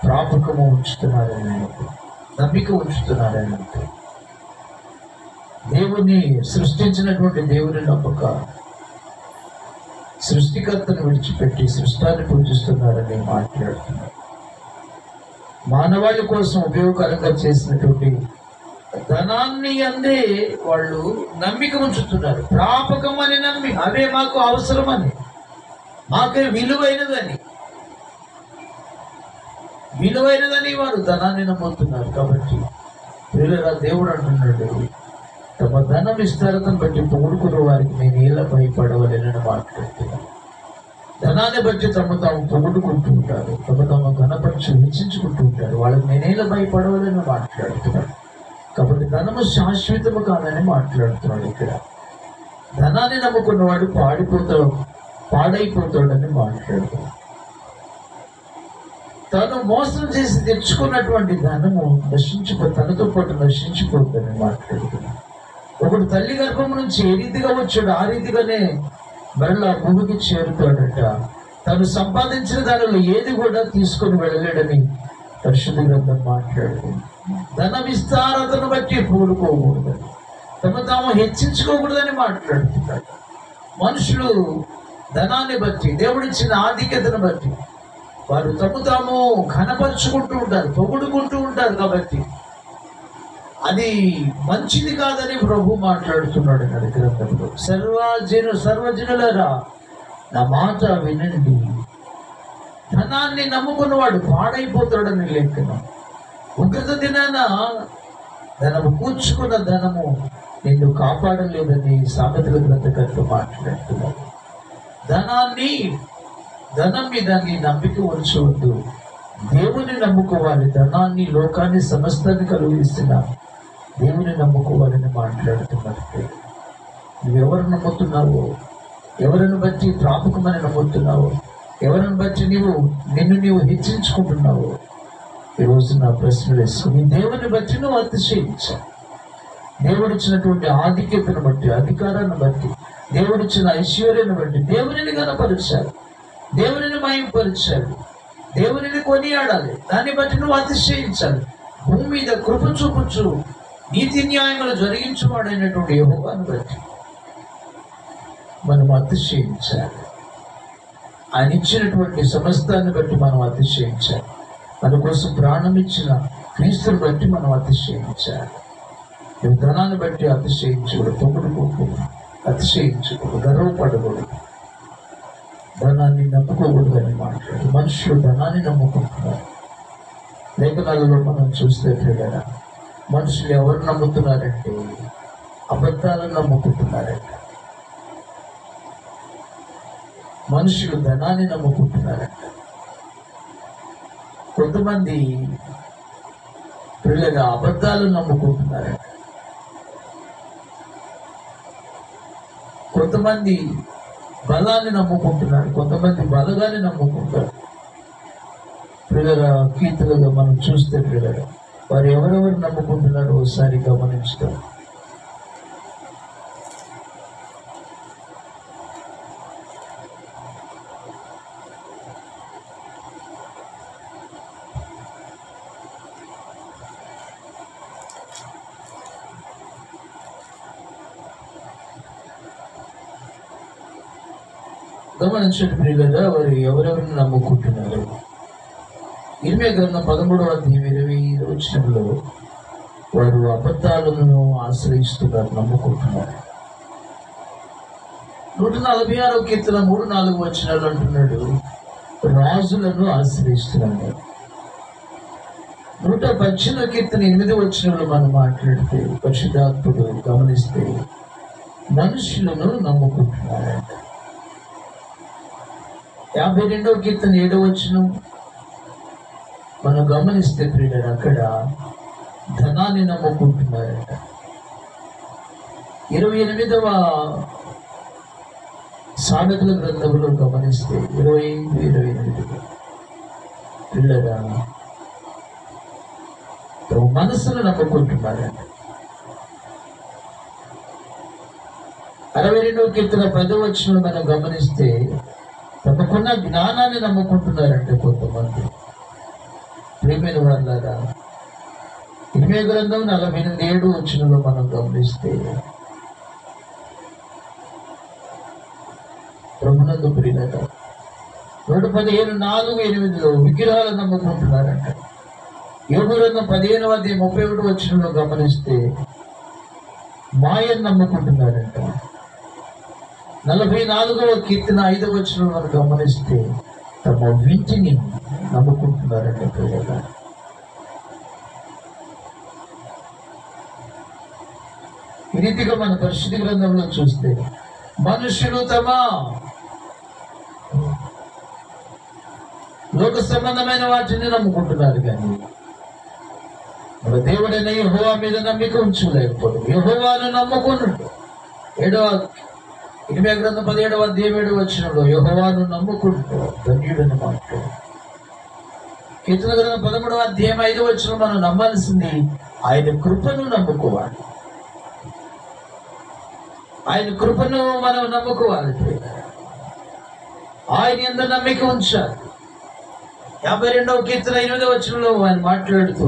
ప్రాపకము ఉంచుతున్నారని, నమ్మిక ఉంచుతున్నారని. దేవుని సృష్టించినటువంటి దేవుని నమ్మక సృష్టికర్తను విడిచిపెట్టి సృష్టాన్ని పూజిస్తున్నారని మాట్లాడుతున్నారు. మానవాళి కోసం ఉపయోగకరంగా చేసినటువంటి ధనాన్ని అందే వాళ్ళు నమ్మిక ఉంచుతున్నారు. ప్రాపకం అని నమ్మి అవే మాకు అవసరమని, మాకే విలువైనదని వారు ధనాన్ని నమ్ముతున్నారు. కాబట్టి ప్రియులారా, దేవుడు అంటున్నాడు, తమ ధన విస్తారతను బట్టి పొగుడుకున్న వారికి నేను ఎలా భయపడవలేనని మాట్లాడుతున్నాను. ధనాన్ని బట్టి తాము పొగుడుకుంటూ ఉంటారు, తమ ఘనపరిచి హెచ్చించుకుంటూ ఉంటారు. వాళ్ళకి నేనేలా భయపడవలని మాట్లాడుతున్నాడు. కాబట్టి ధనము శాశ్వతము కాదని మాట్లాడుతున్నాడు. ఇక్కడ ధనాన్ని నమ్ముకున్నవాడు పాడైపోతాడని మాట్లాడుతున్నాడు. తను మోసం చేసి తెచ్చుకున్నటువంటి ధనము తనతో పాటు నశించిపోతుందని మాట్లాడుతున్నాడు. ఒకడు తల్లి గర్భం నుంచి ఏ రీతిగా వచ్చాడు ఆ రీతిగానే మరలా భూమికి చేరుతాడట. తను సంపాదించిన దానిలో ఏది కూడా తీసుకొని వెళ్ళలేడని పరిశుద్ధ గ్రంథం మాట్లాడుతుంది. ధన విస్తారతను బట్టి పూడుకోకూడదని, తాము హెచ్చించుకోకూడదని మాట్లాడుతున్నాడు. మనుషులు ధనాన్ని బట్టి, దేవుడిచ్చిన ఆధిక్యతను బట్టి వారు తాము ఘనపరుచుకుంటూ ఉంటారు, పొగుడుకుంటూ ఉంటారు. కాబట్టి అది మంచిది కాదని ప్రభు మాట్లాడుతున్నాడు గ్రంథంలో. సర్వజనులరా నా మాట వినండి. ధనాన్ని నమ్ముకున్నవాడు పాడైపోతాడని లేఖనం. ఉగ్రత దినాన ధనము కూర్చుకున్న ధనము నిన్ను కాపాడలేదని సామెతల గ్రంథకర్త మాట్లాడుతున్నారు. ధనం మీద నీ నమ్మిక ఉంచవద్దు, దేవుని నమ్ముకోవాలి. ధనాన్ని, లోకాన్ని, సమస్తాన్ని కలుగిస్తున్న దేవుని నమ్ముకోవాలని మాట్లాడుతున్నట్టు. నువ్వెవరు నమ్ముతున్నావో, ఎవరిని బట్టి ప్రాపకమని నమ్ముతున్నావో, ఎవరిని బట్టి నిన్ను నీవు హెచ్చించుకుంటున్నావో, ఈరోజు నా ప్రశ్నలు వేసుకుని దేవుని బట్టి నువ్వు అతిశయించావు. దేవుడిచ్చినటువంటి ఆధిక్యతను బట్టి, అధికారాన్ని బట్టి, దేవుడిచ్చిన ఐశ్వర్యాన్ని బట్టి దేవునిని గణపరిచారు, దేవునిని మహింపరిచారు, దేవునిని కొనియాడాలి. దాన్ని బట్టి నువ్వు అతిశయించాలి. భూమి మీద కృప చూపుచు నీతి న్యాయములు జరిగించువాడైనటువంటి యెహోవాను బట్టి మనం అతిశయించాలి. ఆయన ఇచ్చినటువంటి సమస్తాన్ని బట్టి మనం అతిశయించాలి. మన కోసం ప్రాణం ఇచ్చిన క్రీస్తుని బట్టి మనం అతిశయించాలి. నువ్వు ధనాన్ని బట్టి అతిశయించకూడదు, పొగుడుకోకూడదు, అతిశయించకూడదు, గర్వపడకూడదు, ధనాన్ని నమ్ముకోకూడదు అని మాట్లాడు. మనుషులు ధనాన్ని నమ్ముకుంటున్నారు. లేఖనాలలో మనం చూస్తే కదా, మనుషులు ఎవరు నమ్ముతున్నారంటే అబద్ధాలను నమ్ముకుంటున్నారంట. మనుషులు ధనాన్ని నమ్ముకుంటున్నారంట. కొంతమంది పిల్లగా అబద్ధాలను నమ్ముకుంటున్నారంట. కొంతమంది బలాన్ని నమ్ముకుంటున్నారు, కొంతమంది బలగాన్ని నమ్ముకుంటారు. పిల్లగా కీర్తనగా మనం చూస్తే పిల్లగా వారు ఎవరెవరు నమ్ముకుంటున్నారో ఒకసారి గమనించడం. గమనించండి ప్రియులారా, వారు ఎవరెవరిని నమ్ముకుంటున్నారు. ఇర్మియా గ్రంథం 13వ అధ్యాయం 25వ వచనంలో వారు అబద్ధాలను ఆశ్రయిస్తున్నారు, నమ్ముకుంటున్నారు. 146వ కీర్తన 3-4 వచనాలు అంటున్నాడు, రాజులను ఆశ్రయిస్తున్నాడు. 118వ కీర్తన 8వ వచనంలో మనం మాట్లాడితే పరిశుద్ధాత్ముడు గమనిస్తే మనుషులను నమ్ముకుంటున్నారంట. 52వ కీర్తన 7వ వచనం మనం గమనిస్తే ప్రియులారా, అక్కడ ధనాన్ని నమ్ముకుంటున్నారట. 28వ సామెతల గ్రంథంలో గమనిస్తే 25-28 పిల్లరా మనసును నమ్ముకుంటున్నారట. 62వ కీర్తన 10వ వచనం మనం గమనిస్తే తమకున్న జ్ఞానాన్ని నమ్ముకుంటున్నారంటే కొంతమంది. ప్రియమైన వాళ్ళారా, ఇర్మియా గ్రంథం 48 వచనంలో మనం గమనిస్తే ప్రభునందు ప్రియులారా 115:4-8 విగ్రహాలను నమ్ముకుంటున్నారంట. యోబు గ్రంథం 15వ అధ్యాయం 31 వచనంలో గమనిస్తే మాయను నమ్ముకుంటున్నారంట. 44వ కీర్తన 5వ వచనం మనం గమనిస్తే తమ వింటిని నమ్ముకుంటున్నారంట. ప్రియులారా, ఈ రీతిగా మన పరిశుద్ధ గ్రంథంలో చూస్తే మనుషులు తమ లోక సంబంధమైన వాటిని నమ్ముకుంటున్నారు, కానీ మన దేవుడైన యెహోవా మీద నమ్మిక ఉంచలేకపోవడం. యెహోవాను నమ్ముకున్నాడు. 8వ గ్రంథం 17వ అధ్యాయం 7వ వచనంలో యెహోవాను నమ్ముకుంటూ ధన్యుడని మాట్లాడు. కీర్తన గ్రంథం 13వ అధ్యాయం 5వ వచనం మనం నమ్మాల్సింది ఆయన కృపను నమ్ముకోవాలి. ఆయన కృపను మనం నమ్ముకోవాలి. ఆయన యందు నమ్మిక ఉంచాలి. 52వ కీర్తన 8వ వచనంలో ఆయన మాట్లాడుతూ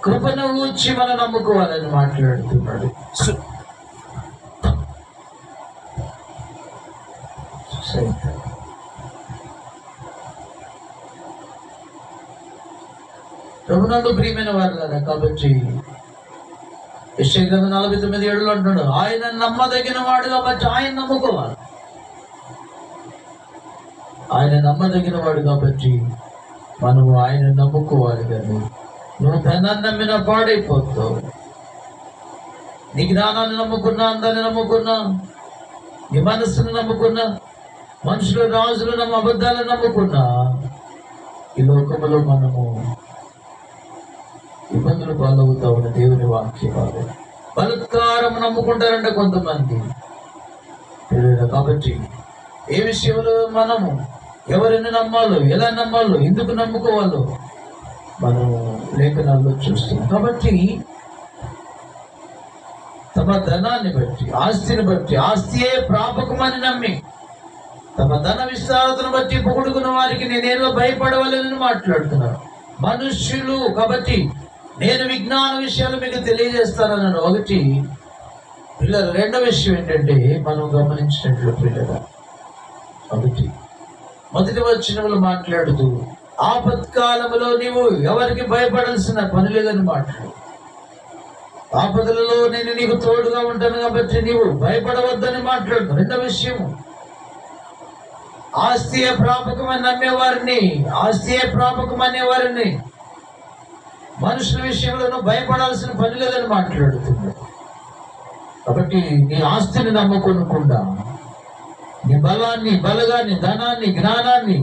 కృపను ఉంచి మనం నమ్ముకోవాలని మాట్లాడుతున్నాడు. ప్రభునందు ప్రియమైన వారు కాబట్టి యెషయా గ్రంథం 49:7 అంటున్నాడు, ఆయన నమ్మదగిన వాడు కాబట్టి ఆయన నమ్ముకోవాలి. ఆయన నమ్మదగిన వాడు కాబట్టి మనము ఆయన నమ్ముకోవాలి. కానీ నువ్వు ధనాన్ని నమ్మినా పాడైపోతావు. నీ జ్ఞానాన్ని నమ్ముకున్నా, అందాన్ని నమ్ముకున్నా, నీ మనస్సును నమ్ముకున్నా, మనుషులు రాజులు అబద్ధాలను నమ్ముకున్నా, ఈ లోకంలో మనము ఇబ్బందులు పాలవుతా ఉన్న దేవుని వాక్యాలు. బలత్కారం నమ్ముకుంటారంట కొంతమంది. కాబట్టి ఏ విషయంలో మనము ఎవరిని నమ్మాలో, ఎలా నమ్మాలో, ఎందుకు నమ్ముకోవాలో మనం లేఖనాల్లో చూస్తున్నాం. కాబట్టి తమ ధనాన్ని బట్టి, ఆస్తిని బట్టి, ఆస్తియే ప్రాపకమని నమ్మి తమ ధన విస్తారతను బట్టి పొగుడుకున్న వారికి నేనేదో భయపడవలేదని మాట్లాడుతున్నారు మనుష్యులు. కాబట్టి నేను విజ్ఞాన విషయాలు మీకు తెలియజేస్తానన్నాను. ఒకటి పిల్లల. రెండవ విషయం ఏంటంటే మనం గమనించినట్లు పిల్లల, ఒకటి మొదటి వచనంలో మాట్లాడుతూ ఆపత్కాలంలో నీవు ఎవరికి భయపడాల్సిన పని లేదని మాట్లాడు. ఆపదలలో నేను నీకు తోడుగా ఉంటాను కాబట్టి నీవు భయపడవద్దని మాట్లాడు. రెండవ విషయం, ఆస్తియే ప్రాపకమని నమ్మేవారిని, ఆస్తియే ప్రాపకమనే వారిని మనుషుల విషయంలో భయపడాల్సిన పని లేదని మాట్లాడుతున్నాడు. కాబట్టి నీ ఆస్తిని నమ్ముకోకుండా, నీ బలాన్ని, బలగాన్ని, ధనాన్ని, జ్ఞానాన్ని,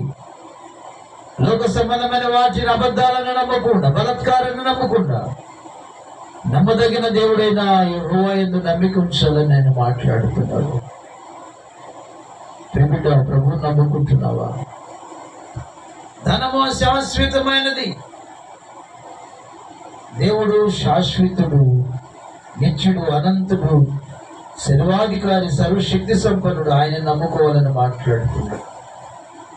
లోక సంబంధమైన వాటిని, అబద్ధాలను నమ్మకుండా, బలత్కారాన్ని నమ్మకుండా నమ్మదగిన దేవుడైన యెహోవా యందు నమ్మిక ఉంచాలని నేను మాట్లాడుతున్నాను. ప్రభు నమ్ముకుంటున్నావా? ధనము శాశ్వతమైనది. దేవుడు శాశ్వతుడు, నిత్యుడు, అనంతుడు, సర్వాధికారి, సర్వశక్తి సంపన్నుడు. ఆయన నమ్ముకోవాలని మాట్లాడుతున్నాడు.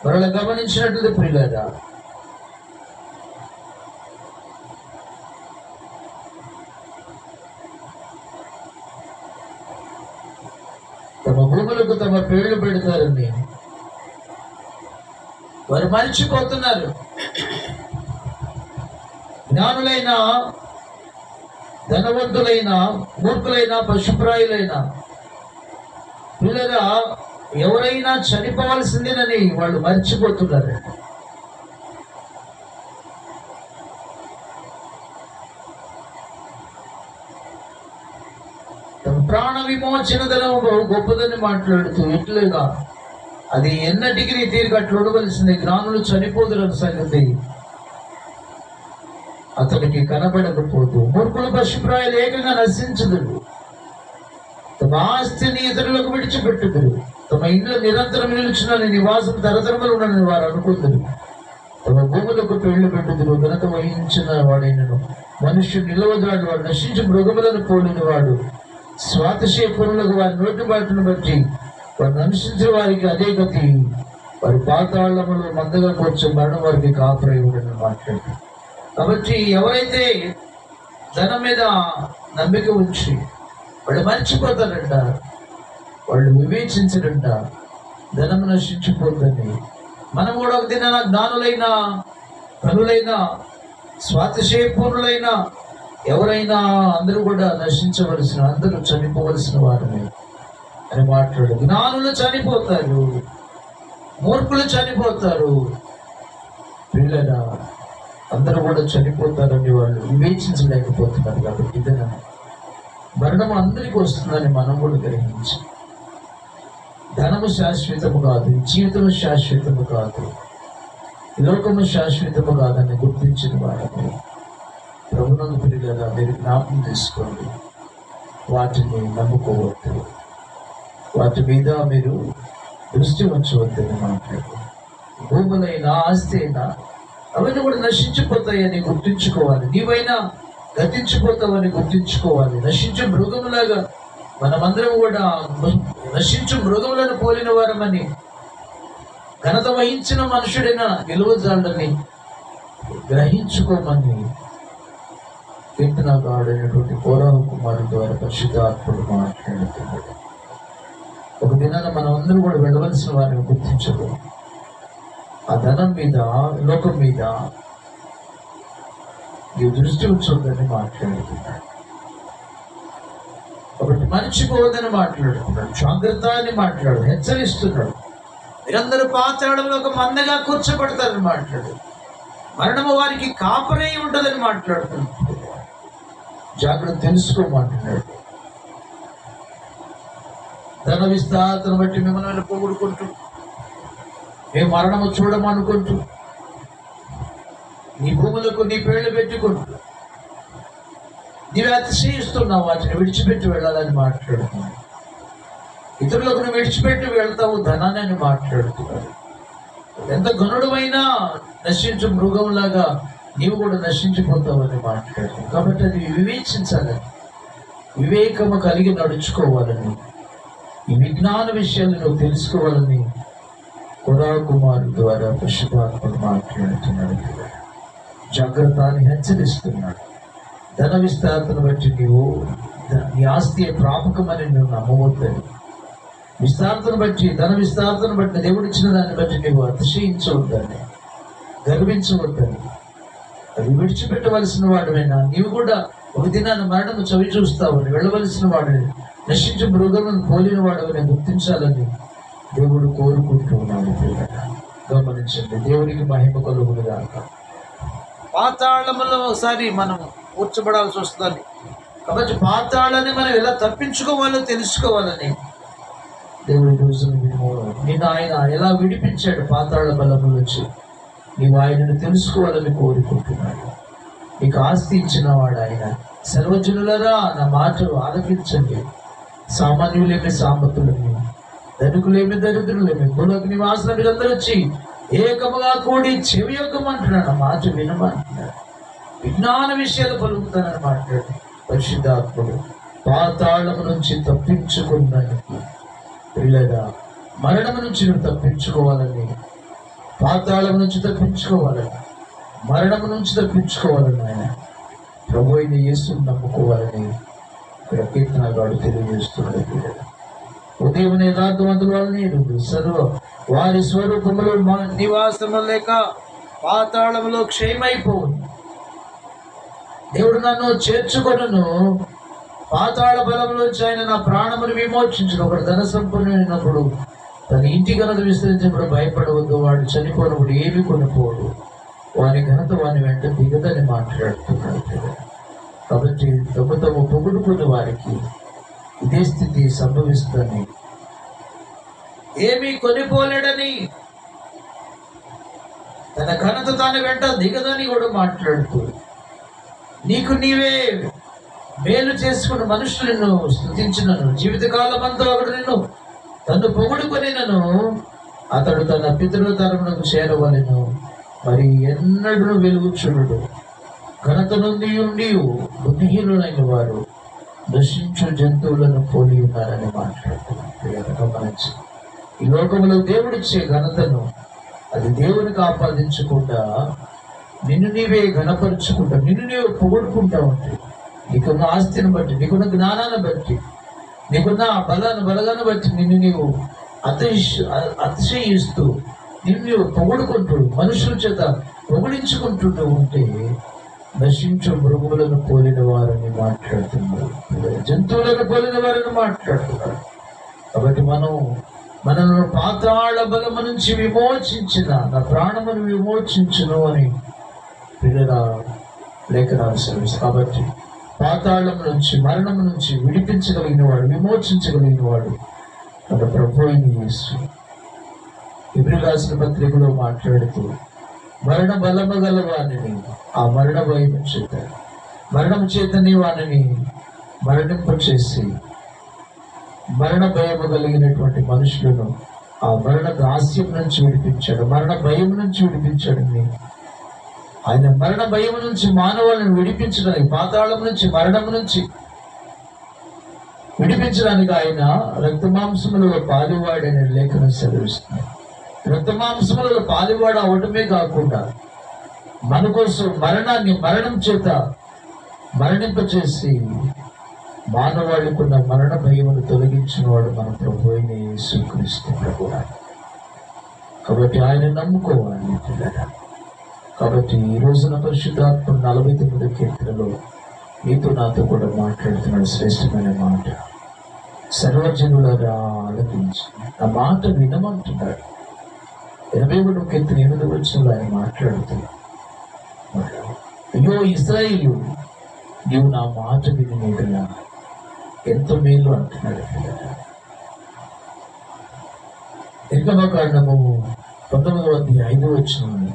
మరలా గమనించినట్లయితే ప్రియులారా, తమ భూములకు తమ పేర్లు పెడతారని వారు మర్చిపోతున్నారు. జ్ఞానులైన, ధనవంతులైన, మూర్ఖులైన, పశుప్రాయులైన పిల్లరా ఎవరైనా చనిపోవాల్సిందేనని వాళ్ళు మర్చిపోతున్నారు. ప్రాణ విమోచన ధనం బహు గొప్పదని మాట్లాడుతూ ఇట్లుగా అది ఎన్నటికి నీ తీరు అట్లు ఉండవలసింది. జ్ఞానులు చనిపోదురన్న సంగతి అతనికి కనబడకపోతూ మూర్ఖులు, పశుప్రాయాలు ఏకంగా నశించుదురు. తమ ఆస్తిని ఇతరులకు విడిచిపెట్టుదురు. తమ ఇంట్లో నిరంతరం నిలుచున్న నివాసం తరతరములు ఉండని వారు అనుకుందరు. తమ భూములకు పెళ్లి పెట్టుదురు. ఘనత వహించిన వాడైనను మనుష్యుడు నిలవదాడు. వాడు నశించి మృగములను పోలిన వాడు. స్వాతిశయపురులకు వారి నోటి బాటును బట్టి వారిని అనుసరించిన వారికి అదే గతి. వారి పాతాళములు మందగా కూర్చొని మరణం వారికి కాపురయుడని మాట్లాడు. కాబట్టి ఎవరైతే ధనం మీద నమ్మిక ఉంచి వాళ్ళు మర్చిపోతారంట, వాళ్ళు వివేచించరంట, ధనం నశించిపోతుంది. మనం కూడా ఒక దిన జ్ఞానులైన, పనులైన, స్వాతిశయపూర్ణులైన ఎవరైనా అందరూ కూడా నశించవలసిన, అందరూ చనిపోవలసిన వారిని అని మాట్లాడు. జ్ఞానులు చనిపోతారు, మూర్ఖులు చనిపోతారు, పిల్లల అందరూ కూడా చనిపోతారని వాళ్ళు వివేచించలేకపోతున్నారు. కాబట్టి ఇదన మరణం అందరికీ వస్తుందని మనం కూడా గ్రహించి, ధనము శాశ్వతము కాదు, జీవితము శాశ్వతము కాదు, లోకము శాశ్వతము కాదని గుర్తించిన వారిని ప్రభునందు పిల్లల మీరు జ్ఞాపకం తీసుకోండి. వాటిని నమ్ముకోవద్దు, వాటి మీద మీరు దృష్టి ఉంచవద్దని మాట్లాడు. భూములైనా, ఆస్తి అయినా అవన్నీ కూడా నశించిపోతాయని గుర్తించుకోవాలి. నీవైనా గతించిపోతావని గుర్తించుకోవాలి. నశించు మృగములాగా మనమందరం కూడా నశించు మృగములను పోలిన వారమని, ఘనత వహించిన మనుషుడైన నిలువజాలని గ్రహించుకోమని కీర్తనకారుడైనటువంటి కోరహ కుమారుడు ద్వారా పరిశుద్ధాత్ముడు మాట్లాడుతున్నాడు. ఒక దినాన మనం అందరూ కూడా వెళ్ళవలసిన వారిని గుర్తించదు. ఆ ధనం మీద, లోకం మీద ఈ దృష్టి ఉంచొద్దని మాట్లాడుతున్నాడు. ఒకటి మర్చిపోవద్దని మాట్లాడుతున్నాడు. జాగ్రత్త అని మాట్లాడు, హెచ్చరిస్తున్నాడు. మీరందరూ పాతాళంలో ఒక మందగా కూర్చోబడతారని మాట్లాడు. మరణము వారికి కాపరై ఉంటుందని మాట్లాడుతున్నాడు. జాగ్రత్త తెలుసుకోమంటున్నాడు. ధన విస్తారతను బట్టి మిమ్మల్ని పొగుడుకుంటూ, మేము మరణము చూడమనుకుంటూ, నీ భూములకు నీ పేర్లు పెట్టుకుంటూ నీవే అతిశయిస్తున్నావు, వాటిని విడిచిపెట్టి వెళ్ళాలని మాట్లాడుతున్నాడు. ఇతరులకు నువ్వు విడిచిపెట్టి వెళ్తావు ధనాన్ని అని మాట్లాడుతున్నాడు. ఎంత గనుడమైనా నశించు మృగంలాగా నీవు కూడా నశించిపోతావు అని మాట్లాడుతున్నావు. కాబట్టి అది వివేచించాలని, వివేకము కలిగి నడుచుకోవాలని, ఈ విజ్ఞాన విషయాలు నువ్వు తెలుసుకోవాలని కొరా కుమారు ద్వారా పరిశుద్ధాత్ముడు మాట్లాడుతున్నాడు. జాగ్రత్త అని హెచ్చరిస్తున్నాడు. ధన విస్తారతను బట్టి నీవు నీ ఆస్తి ప్రాపకమని నువ్వు నమ్మవద్దని, విస్తారతను బట్టి, ధన విస్తారతను బట్టి, దేవుడిచ్చిన దాన్ని బట్టి నీవు అతిశయించవద్దని, గర్వించవద్దని, అది విడిచిపెట్టవలసిన వాడివైనా నీవు కూడా ఒక దినాన్ని మరణము చవి చూస్తావని, వెళ్ళవలసిన వాడిని, నశించి మృగములను పోలిన వాడవని గుర్తించాలని దేవుడు కోరుకుంటూ ఉన్నాడు. గమనించండి. దేవునికి మహిమ కలుగును గాక. పాతాళములో ఒకసారి మనం కూర్చోబడాల్సి వస్తుంది. కాబట్టి పాతాళాన్ని మనం ఎలా తప్పించుకోవాలో తెలుసుకోవాలని దేవుడి రోజున నిన్ను ఆయన ఎలా విడిపించాడు పాతాళ బలము నుంచి, నీవు ఆయనను తెలుసుకోవాలని కోరుకుంటున్నాడు. నీకు ఆస్తి ఇచ్చినవాడు ఆయన. సర్వజనులరా నా మాట ఆలకించండి. సామాన్యులేమి సామతులేమి, ధనికులేమి దరిద్రులేమి, భూలోక నివాసులు మీరందరూ వచ్చి ఏకముగా కూడి చెవి యొక్కమంటున్నాడు. మాట వినమంటున్నాడు. విజ్ఞాన విషయాలు పలుకుతానని మాట్లాడు. పరిశుద్ధాత్ముడు పాతాళము నుంచి తప్పించుకున్నానికి పిల్లగా మరణము నుంచి నువ్వు తప్పించుకోవాలని, పాతాళం నుంచి తప్పించుకోవాలని, మరణము నుంచి తప్పించుకోవాలని ఆయన ప్రభు అయిన యేసుని నమ్ముకోవాలని ఇక్కడ కీర్తనగాడు తెలియజేస్తున్నాడు. పిల్లలు ఉదయం యథార్థవంతుల వాళ్ళని సర్వ వారి స్వరూపములు నివాసము లేక పాతాళములో క్షయమైపోవు. దేవుడు నన్ను చేర్చుకొనును, పాతాళ బలంలోంచి ఆయన నా ప్రాణమును విమోచించును. ఒకడు ధన సంపన్నుడైనప్పుడు తన ఇంటి ఘనత విస్తరించినప్పుడు భయపడవద్దు. వాడు చనిపోయినప్పుడు ఏమి కొనుకోడు, వాని ఘనత వాని వెంట దిగదని మాట్లాడుతున్నాడు. కాబట్టి తమ పొగుడుకున్న వారికి ఇదే స్థితి సంభవిస్తుందని, ఏమీ కొనిపోలేడని, తన ఘనత తాను వెంట దిగదని కూడా మాట్లాడుతూ, నీకు నీవే మేలు చేసుకున్న మనుషులు నిన్ను స్తుతించినను, జీవితకాలం అంతా ఒకడు నిన్ను తను పొగుడుకొనినను, అతడు తన పితృతరమునకు చేరవలెను. మరి ఎన్నడూ వెలుగుచుడు ఘనత నుండి ఉండి బుద్ధిహీనులైన వారు దర్శించు జంతువులను పోలి ఉన్నారని మాట్లాడుతున్నారు. గమనించి, ఈ లోకంలో దేవుడిచ్చే ఘనతను అది దేవునికి ఆపాదించకుండా నిన్ను నీవే ఘనపరుచుకుంటా, నిన్ను నీవే పొగుడుకుంటా ఉంటే, నీకున్న ఆస్తిని బట్టి, నీకున్న జ్ఞానాన్ని బట్టి, నీకున్న బలగాన్ని బట్టి నిన్ను నీవు అతిశయిస్తూ, నిన్ను నీవు పొగుడుకుంటూ, మనుషుల చేత పొగిడించుకుంటూ ఉంటే నశించు మృగములను పోలిన వారని మాట్లాడుతున్నారు. జంతువులను పోలిన వారని మాట్లాడుతున్నారు. కాబట్టి మనను పాతాళ బలము నుంచి విమోచించిన నా ప్రాణమును విమోచించును అని పిల్లల లేఖనాలు సెలవిస్తాయి. కాబట్టి పాతాళం నుంచి, మరణం నుంచి విడిపించగలిగిన వాడు, విమోచించగలిగిన వాడు మన ప్రభు అయిన యేసు. హెబ్రీ రాసిన పత్రికలో మాట్లాడుతూ, మరణ బలము గల వానిని ఆ మరణ భయం చేత, మరణము చేతని వానిని మరణింపచేసి, మరణ భయము కలిగినటువంటి మనుషులను ఆ మరణ దాస్యం నుంచి విడిపించాడు, మరణ భయం నుంచి విడిపించాడని. ఆయన మరణ భయం నుంచి మానవులను విడిపించడానికి, పాతాళం నుంచి, మరణం నుంచి విడిపించడానికి ఆయన రక్తమాంసములలో పాలువాడని లేఖనం సెలవిస్తున్నాడు. రక్తమాంసములలో పాలువాడు అవటమే కాకుండా మన కోసం మరణం చేత మరణింపచేసి మానవాళికున్న మరణ భయమును తొలగించిన వాడు మన ప్రభు అయిన యేసుక్రీస్తు ప్రభువు. కాబట్టి ఆయన నమ్ముకోవాలి పిల్లరా. కాబట్టి ఈ రోజున పరిశుద్ధాత్మ 49 కీర్తనలో నీతో నాతో కూడా మాట్లాడుతున్నాడు శ్రేష్టమైన మాట. సర్వజనులరా ఆలకించి నా మాట వినమంటున్నాడు. 21:8 ఆయన మాట్లాడుతూ, అయ్యో ఇశ్రాయేలు, నీవు నా మాట విని ఎంతో మేలు అంటున్నాడు. నిర్గమకాండము 19:5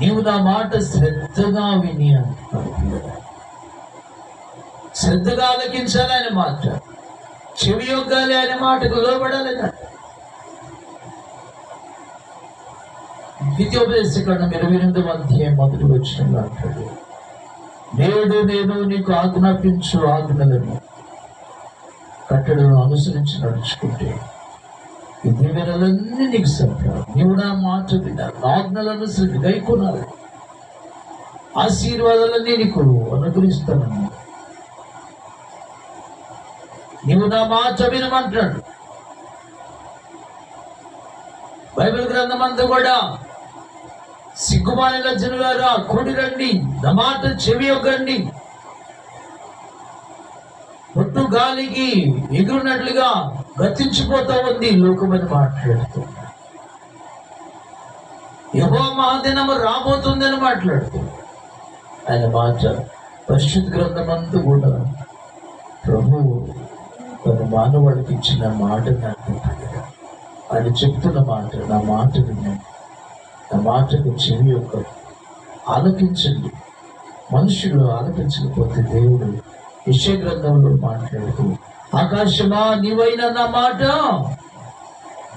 నీవు నా మాట శ్రద్ధగా విని అంటున్నాడు. శ్రద్ధగా ఆలకించాలి ఆయన మాట, చెవి యొగ్గాలి ఆయన మాటకు లోబడాలి. ద్వితీయోపదేశకాండం 28:1 అంటాడు, నేడు నేను నీకు ఆజ్ఞాపించు ఆజ్ఞలను కట్టడలను అనుసరించి నడుచుకుంటే ఈ దీవెనలన్నీ నీకు సరిపడా. నీవు నా మాట వినాలి, ఆజ్ఞలను అనుసరించి గైకొనాలి, ఆశీర్వాదాలన్నీ నీకు అనుగ్రహిస్తానని నీవు నా మాట వినమంటాడు. బైబిల్ గ్రంథం అంతా కూడా సిగ్గుమాలిన జనులారా కూడి రండి, నా మాట చెవి యొగ్గండి, పొట్టు గాలికి ఎగురున్నట్లుగా గతించిపోతా ఉంది లోకమని మాట్లాడుతుంది. యెహోవా మహాదినము రాబోతుందని మాట్లాడుతుంది. ఆయన మాట పరిశుద్ధ గ్రంథం అంతా కూడా ప్రభు తన మానవాడికి ఇచ్చిన మాట నాకుంటుంది. ఆయన చెప్తున్న మాట, నా మాట వినండి, నా మాటకు చెవి యొక్క ఆలకించండి. మనుషులు ఆలకించకపోతే దేవుడు యెషయా గ్రంథంలో మాట్లాడుతూ, ఆకాశమా నీవైన నా మాట,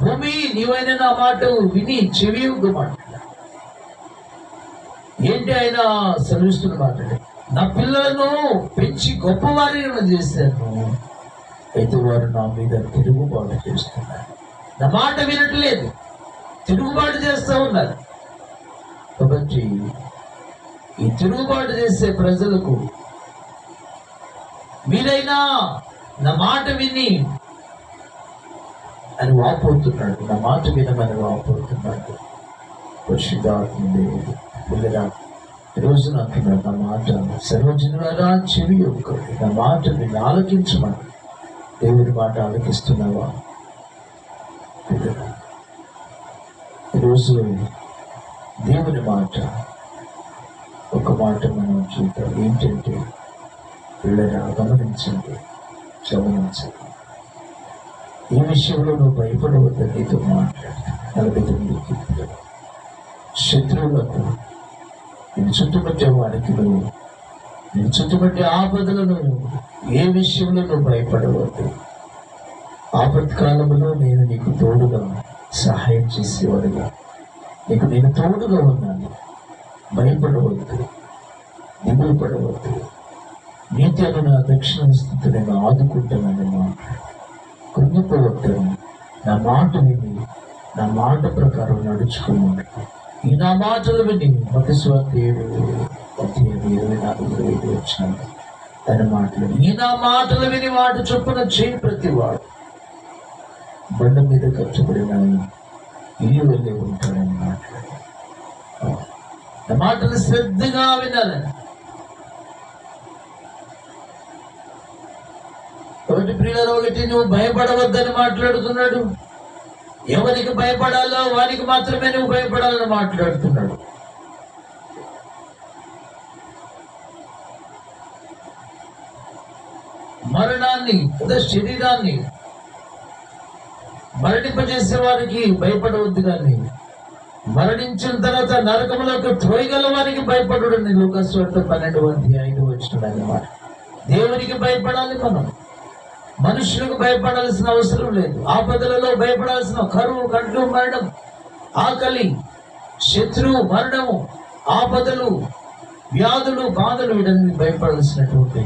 భూమి నీవైన నా మాట విని చెవి మాట. ఏంటి ఆయన సెలవిస్తున్న మాట? నా పిల్లలను పెంచి గొప్పవారిని చేశాను, అయితే వారు నా మీద తిరుగుబాటు చేస్తున్నారు. నా మాట వినట్లేదు, తిరుగుబాటు చేస్తూ ఉన్నారు. కాబట్టి ఈ తిరుగుబాటు చేసే ప్రజలకు మీరైనా నా మాట విని అని వాపోతున్నాడు, నా మాట వినమని వాపోతున్నాడు. పరిశుద్ధాత్మ దేవుడు పిల్లరా ఈరోజు అంటున్నాడు, నా మాట సర్వజనులారా చెవి యొగ్గండి, నా మాట విని ఆలకించమని. దేవుని మాట ఆలకిస్తున్నావా? ఈరోజు దేవుని మాట ఒక మాట మనం చూద్దాం. ఏంటంటే పిల్లరా గమనించండి. ఈ విషయంలో నువ్వు భయపడవద్దని నీతో మాట్లాడు. 49 శత్రువులకు నేను చుట్టుపట్టే వారికి నేను చుట్టుపట్టే ఆపదలను ఏ విషయంలో నువ్వు భయపడవద్దు. ఆపత్కాలంలో నేను నీకు తోడుగా సహాయం చేసేవాడుగా నీకు నేను తోడుగా ఉన్నాను. భయపడవద్దు, దిగులు పడవద్దు. నీతి అను నా దక్షిణ స్థితి నేను ఆదుకుంటానని మాట. కృంగిపోవద్దని నా మాట విని నా మాట ప్రకారం నడుచుకున్నాను. ఈ నా మాటలు విని మతస్వార్థ 7:24 వచ్చాను. తన మాటలు ఈ నా మాటలు విని వాటి చొప్పున చేయి ప్రతి వాడు బండ మీద కట్టబడిన ఇల్లు వెళ్ళి ఉంటాడని మాట్లాడు. నా మాటలు శ్రద్ధగా వినాలని. కాబట్టి ప్రియులారా, ఒకటి నువ్వు భయపడవద్దని మాట్లాడుతున్నాడు. ఎవరికి భయపడాలో వారికి మాత్రమే నువ్వు భయపడాలని మాట్లాడుతున్నాడు. మరణాన్ని శరీరాన్ని మరణింపజేసే వారికి భయపడవద్దు, కానీ మరణించిన తర్వాత నరకములకు త్రోయగల వారికి భయపడని లూకాసు వార్త 12:5 అన్నమాట. దేవునికి భయపడాలి మనం, మనుషులకు భయపడాల్సిన అవసరం లేదు. ఆపదలలో భయపడాల్సిన కరువు, కంట్లు, మరణం, ఆకలి, శత్రువు, మరణము, ఆపదలు, వ్యాధులు, బాధలు వీటన్ని భయపడాల్సినటువంటి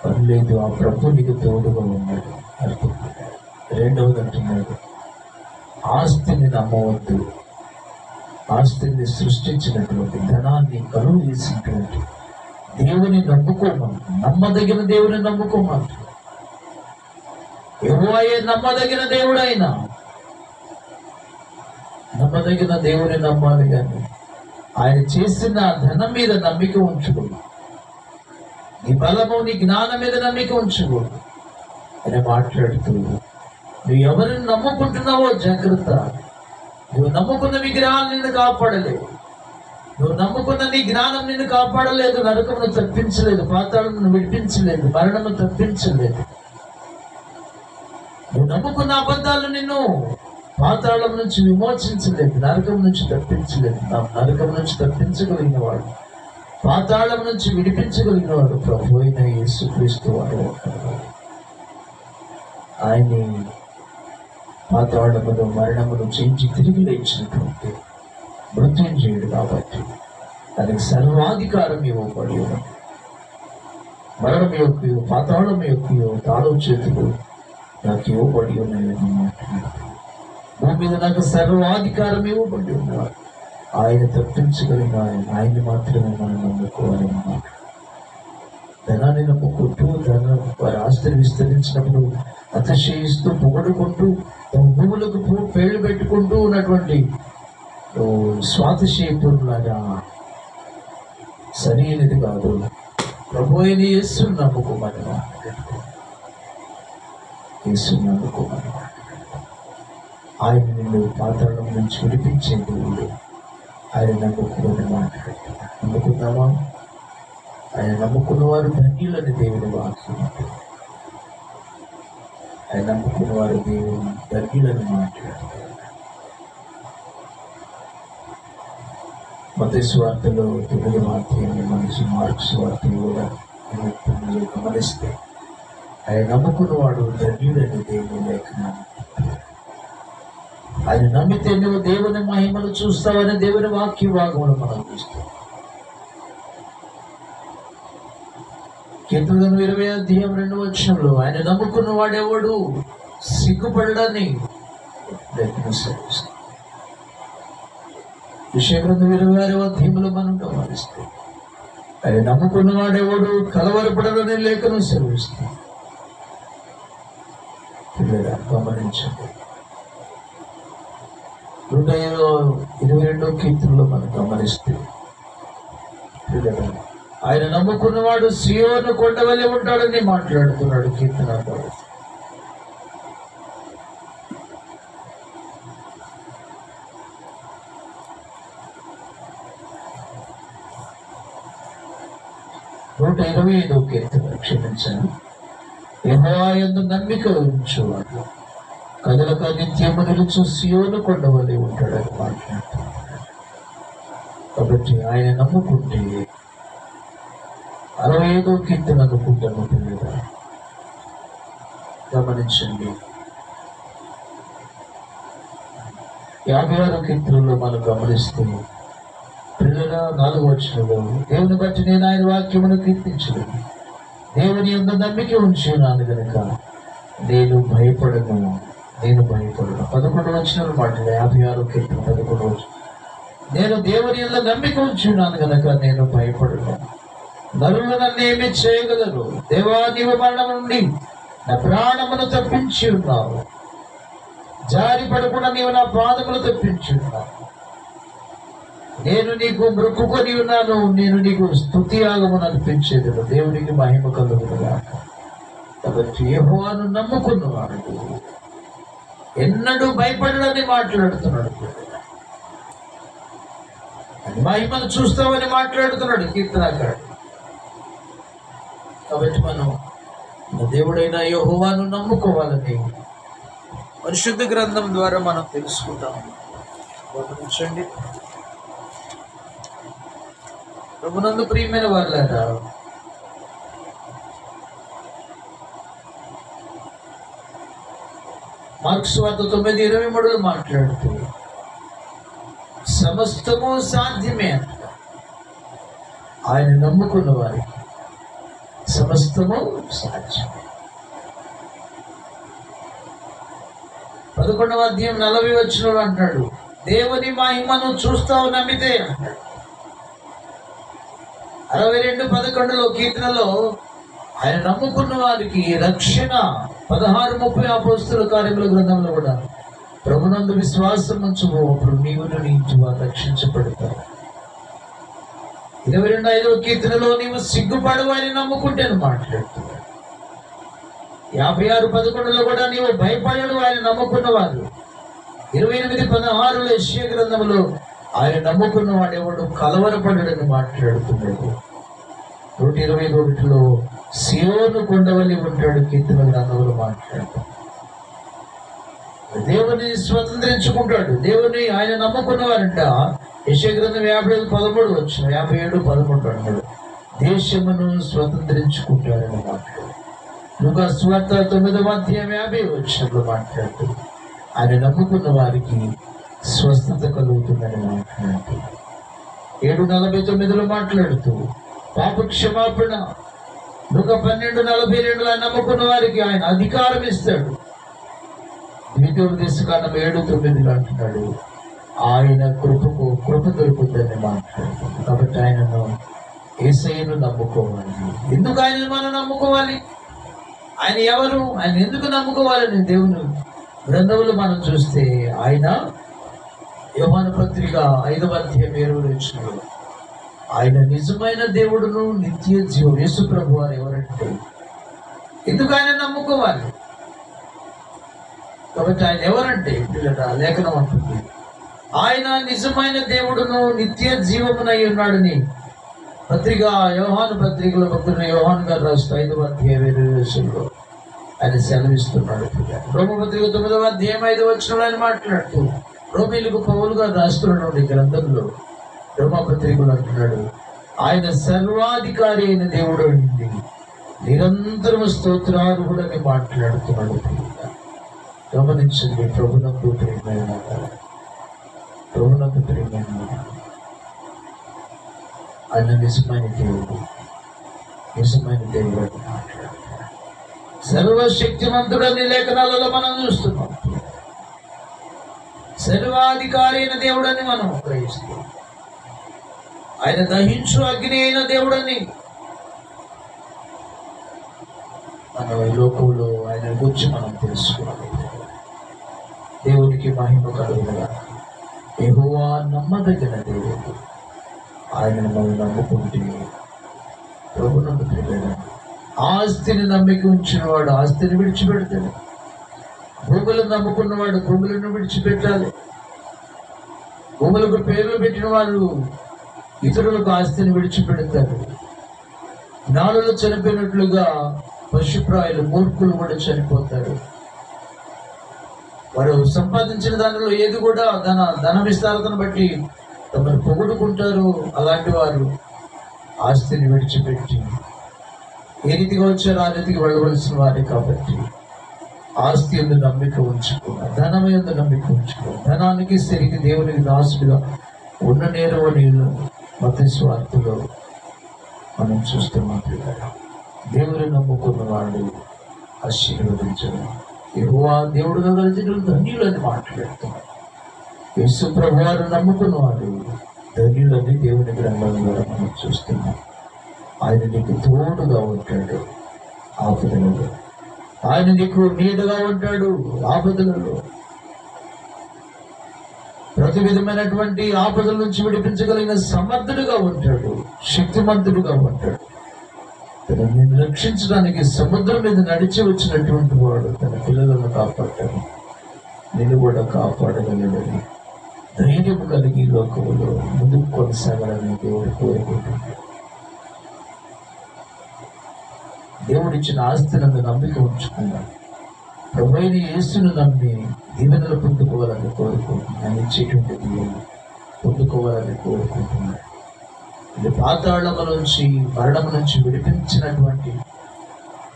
పని లేదు. ఆ ప్రభు నీకు తోడుగా ఉన్నాడు. రెండవది అంటున్నాడు, ఆస్తిని నమ్మవద్దు. ఆస్తిని సృష్టించినటువంటి ధనాన్ని కలుగు చేసినటువంటి దేవుని నమ్ముకోమని, నమ్మదగిన దేవుని నమ్ముకోమని. యెహోవాయే నమ్మదగిన దేవుడైనా నమ్మదగిన దేవుని నమ్మాలి, కానీ ఆయన చేసిన ధనం మీద నమ్మిక ఉంచకూడదు. నీ బలము, నీ జ్ఞానం మీద నమ్మిక ఉంచకూడదు అని మాట్లాడుతూ, నువ్వు ఎవరిని నమ్ముకుంటున్నావో జాగ్రత్త. నువ్వు నమ్ముకున్న విగ్రహాలు నిన్ను కాపాడలేదు. నువ్వు నమ్ముకున్న నీ జ్ఞానం నిన్ను కాపాడలేదు, నరకమును తప్పించలేదు, పాతాళమును విడిపించలేదు, మరణము తప్పించలేదు. నువ్వు నమ్ముకున్న అబద్ధాలు నిన్ను పాతాళం నుంచి విమోచించలేదు, నరకం నుంచి తప్పించలేదు. నరకం నుంచి తప్పించగలిగిన వాడు, పాతాళం నుంచి విడిపించగలిగిన వాడు ప్రభు అయిన యేసుక్రీస్తు వాడు. ఆయన్ని పాతాళమును మరణమును చేయించి తిరిగి లేచినటువంటి మృత్యుంజయుడు కాబట్టి దానికి సర్వాధికారం ఇవ్వబడి ఉన్నది. మరణం యొక్క పాతాళం యొక్క తాళం చేతులు నాకు ఇవ్వబడి ఉన్నాయని మాట్లాడుతున్నాడు. భూమి మీద నాకు సర్వాధికారం ఇవ్వబడి ఉన్నాడు. ఆయన తప్పించగలిగిన ఆయన్ని మాత్రమే మనం నమ్ముకోవాలని మాట. ధనాన్ని నమ్ముకుంటూ వారి ఆస్తిని విస్తరించినప్పుడు అతిశయిస్తూ పొగడుకుంటూ భూములకు పేర్లు పెట్టుకుంటూ ఉన్నటువంటి స్వాతిశయపురులాగా సరైనది కాదు. ప్రభు అయిన యేసుని నమ్ముకోమని మాట్లాడుకో. యేసుని నమ్ముకోమని మాట్లాడుకో. ఆయన నిన్ను పాతాళం నుంచి విడిపించే దేవుడు. ఆయన నమ్ముకోమని మాట్లాడుతున్నాడు. నమ్ముకుందామా? ఆయన నమ్ముకున్న వారు ధన్యులని దేవుడు వాక్యం. ఆయన నమ్ముకున్న వారు దేవుడు ధన్యులని మాట్లాడుతున్నారు. మత్తయి సువార్తలో 9వ అధ్యాయంలో మనిషి మార్క్స్ వార్తలు కూడా గమనిస్తే ఆయన నమ్ముకున్నవాడు ధన్యుడని దేవుడు లేఖనాన్ని. ఆయన నమ్మితే నువ్వు దేవుని మహిమను చూస్తావని దేవుని వాక్య భాగములు మనం చూస్తాం. కీర్తన 20వ అధ్యాయం 2వ వచనంలో ఆయన నమ్ముకున్న వాడెవడు సిగ్గుపడని లేఖనం సెలవిస్తాం. విషయగ్రంథం 26వ అధ్యాయంలో మనం గమనిస్తే ఆయన నమ్ముకున్న వాడెవడు కలవరపడని లేఖనం సెలవిస్తాం. పిల్లగా గమనించండి. 122వ కీర్తనలో మనం గమనిస్తే పిల్లగా ఆయన నమ్ముకున్నవాడు సియోను కొండ వలె ఉంటాడని మాట్లాడుతున్నాడు కీర్తనకారుడు. నూట 125వ కీర్తన క్షమించాను. యెహోవా యందు నమ్మిక ఉంచువాడు కదలక నిత్యము నిలుచు సియోను కొండ వలె ఉంటాడని మాట్లాడుతున్నాడు. కాబట్టి ఆయన నమ్ముకుంటే 65వ కీర్తన అనుకుంటాను పిల్లగా గమనించండి. 56వ కీర్తనలో మనం గమనిస్తే పిల్లగా 4వ వచనంలో దేవుని బట్టి నేను ఆయన వాక్యమును కీర్తించలేదు, దేవుని యందు నమ్మిక ఉంచున్నాను గనుక నేను భయపడను. 11వ వచనం మాట 56వ కీర్తన 11వ వచనం, నేను దేవుని యందు నమ్మిక ఉంచున్నాను గనుక నేను భయపడను. నరులు నన్ను ఏమి చేయగలరు? దేవా, నీవు మరణం నుండి నా ప్రాణమును తప్పించి ఉన్నావు. జారి పడకుండా నీవు నా పాదములు తప్పించి ఉన్నావు. నేను నీకు మొక్కుకొని ఉన్నాను, నేను నీకు స్తుతి యాగమును అర్పించేది. దేవునికి మహిమ కలుగునుగాక. కాబట్టి యెహోవాను నమ్ముకున్నవాడు ఎన్నడూ భయపడని మాట్లాడుతున్నాడు. మహిమను చూస్తామని మాట్లాడుతున్నాడు కీర్తనకారుడు. కాబట్టి మనం దేవుడైన యెహోవాను నమ్ముకోవాలని పరిశుద్ధ గ్రంథం ద్వారా మనం తెలుసుకుంటాం. గమనించండి ప్రభునందు ప్రియమైన వారులారా, మార్క్స్ వార్త 9:23 మాట్లాడుతూ సమస్తము సాధ్యమే అంట. ఆయన నమ్ముకున్న వారికి సమస్తము సాధ్యం. 11వ అధ్యాయం 40 వచనంలో అంటాడు, దేవుని మహిమను చూస్తావు నమ్మితే అంటాడు. 62:11 కీర్తనలో ఆయన నమ్ముకున్న వారికి రక్షణ. 16:30 అపోస్తలుల కార్యముల గ్రంథంలో కూడా ప్రభునందు విశ్వాసం ఉంచుకో, అప్పుడు నీవును నీ ఇంటి వారు రక్షించబడతారు. 22:5 కీర్తనలో నీవు సిగ్గుపడవు అని నమ్ముకుంటే మాట్లాడుతున్నాడు. 56:11 కూడా నీవు భయపడడు ఆయన నమ్ముకున్నవారు. 28:16 యెషయా గ్రంథంలో ఆయన నమ్ముకున్న వాడెవడు కలవరపడని మాట్లాడుతున్నాడు. 121లో సియోను కొండవల్లి ఉంటాడు కీర్తన గ్రంథంలో మాట్లాడతాడు. దేవుని స్వతంత్రించుకుంటాడు. దేవుని ఆయన నమ్ముకున్నవారంట. యెషయా గ్రంథం 55:13 వచ్చిన 57:13 అన్నాడు, దేశమును స్వతంత్రించుకుంటాడని మాట్లాడు. లూకా సువార్త 9:50 మాట్లాడుతూ ఆయన నమ్ముకున్న వారికి స్వస్థత కలుగుతుందని మాట్లాడుతూ 7:49 మాట్లాడుతూ పాప క్షమాపణ. లూకా 12:42 ఆయన నమ్ముకున్న వారికి ఆయన అధికారం ఇస్తాడు. ద్వితీయోపదేశకాండం 7:9 అంటున్నాడు, ఆయన కృప దొరుకుతుందని మాట్లాడుతుంది. కాబట్టి ఆయనను యేసయ్యను నమ్ముకోవాలి. ఎందుకు ఆయనను మనం నమ్ముకోవాలి? ఆయన ఎవరు? ఆయన ఎందుకు నమ్ముకోవాలని దేవుని గ్రంథంలో మనం చూస్తే ఆయన యోహాను పత్రిక 5:20 ఆయన నిజమైన దేవుడును నిత్య జీవం. యేసు ప్రభు అని ఎవరంటే ఎందుకు ఆయన నమ్ముకోవాలి? కాబట్టి ఆయన ఎవరంటే లేఖనం అంటుంది, ఆయన నిజమైన దేవుడును నిత్య జీవమునై ఉన్నాడని పత్రిక యోహాను పత్రికలో భక్తుడు యోహాను గారు రాస్తూ 5:20 ఆయన సెలవిస్తున్నాడు. రోమపత్రిక 9:5 ఆయన మాట్లాడుతూ రోమీలకు పౌలు గారు రాస్తున్నాడు గ్రంథంలో రోమపత్రికలు అంటున్నాడు, ఆయన సర్వాధికారి అయిన దేవుడు అండి, నిరంతరం స్తోత్రార్హుడని మాట్లాడుతున్నాడు. గమనించండి, ప్రభునందు ప్రియమైన ఆయన నిజమైన దేవుడు అని మాట్లాడుతున్నాడు. సర్వశక్తిమంతుడని లేఖనాలలో మనం చూస్తున్నాం. సర్వాధికారి అయిన దేవుడని మనం గ్రహిస్తున్నాం. ఆయన దహించు అగ్ని అయిన దేవుడని మనం ఈ లోకంలో ఆయన గురించి మనం తెలుసుకోవాలి. దేవునికి మహిమ కలుగుగా. యెహోవా నమ్మదగిన దేవుడు. ఆయనను మనం నమ్ముకుంటే ప్రభునందు ప్రియమైన ఆస్తిని నమ్మిక ఉంచిన వాడు ఆస్తిని విడిచిపెడతాడు. భూములను నమ్ముకున్నవాడు భూములను విడిచిపెట్టాలి. భూములకు పేర్లు పెట్టిన వాళ్ళు ఇతరులకు ఆస్తిని విడిచిపెడతారు. నాలుగు చనిపోయినట్లుగా పశుప్రాయులు మూర్ఖులు కూడా చనిపోతారు. వారు సంపాదించిన దానిలో ఏది కూడా ధన విస్తారతను బట్టి తమను పొగుడుకుంటారు. అలాంటి వారు ఆస్తిని విడిచిపెట్టి ఏ రీతిగా వచ్చారో ఆ రీతికి వెళ్ళవలసిన వారే. కాబట్టి ఆస్తి ఎందు నమ్మిక ఉంచుకున్నారు, ధనం ఎందు నమ్మిక ఉంచుకున్నారు. ధనానికి సరికి దేవునికి దాసుడుగా ఉన్న నేరవనీయులు మత్తయి సువార్తలో మనం చూస్తున్నాం. దేవుని నమ్ముకున్న వాడు ఆశీర్వదించడం. యెహోవా దేవుడుగా కలిసిన ధన్యులని మాట్లాడుతున్నారు. యేసు ప్రభు వారు నమ్ముకున్న వారు ధన్యులని దేవుని గ్రంథం ద్వారా మనం చూస్తున్నాం. ఆయన నీకు తోడుగా ఉంటాడు ఆపదలలో. ఆయన నీకు నీడగా ఉంటాడు ఆపదలలో. ప్రతి విధమైనటువంటి ఆపదల నుంచి విడిపించగలిగిన సమర్థుడుగా ఉంటాడు, శక్తిమంతుడుగా ఉంటాడు. నిన్ను రక్షించడానికి సముద్రం మీద నడిచి వచ్చినటువంటి వాడు తన పిల్లలను కాపాడాడు, నిన్ను కూడా కాపాడగలడని ధైర్యం కలిగి లోకంలో ముందుకు కొనసాగాలని దేవుడు కోరుకుంటున్నాడు. దేవుడిచ్చిన ఆస్తినందు నమ్మిక ఉంచుకున్నాడు. ప్రభువైన యేసును నమ్మి దీవెనలు పొందుకోవాలని కోరుకుంటున్నాడు. ఆయన ఇచ్చేటువంటి దీవెనలు పొందుకోవాలని కోరుకుంటున్నాడు. ఇది పాతాళము నుంచి మరణము నుంచి విడిపించినటువంటి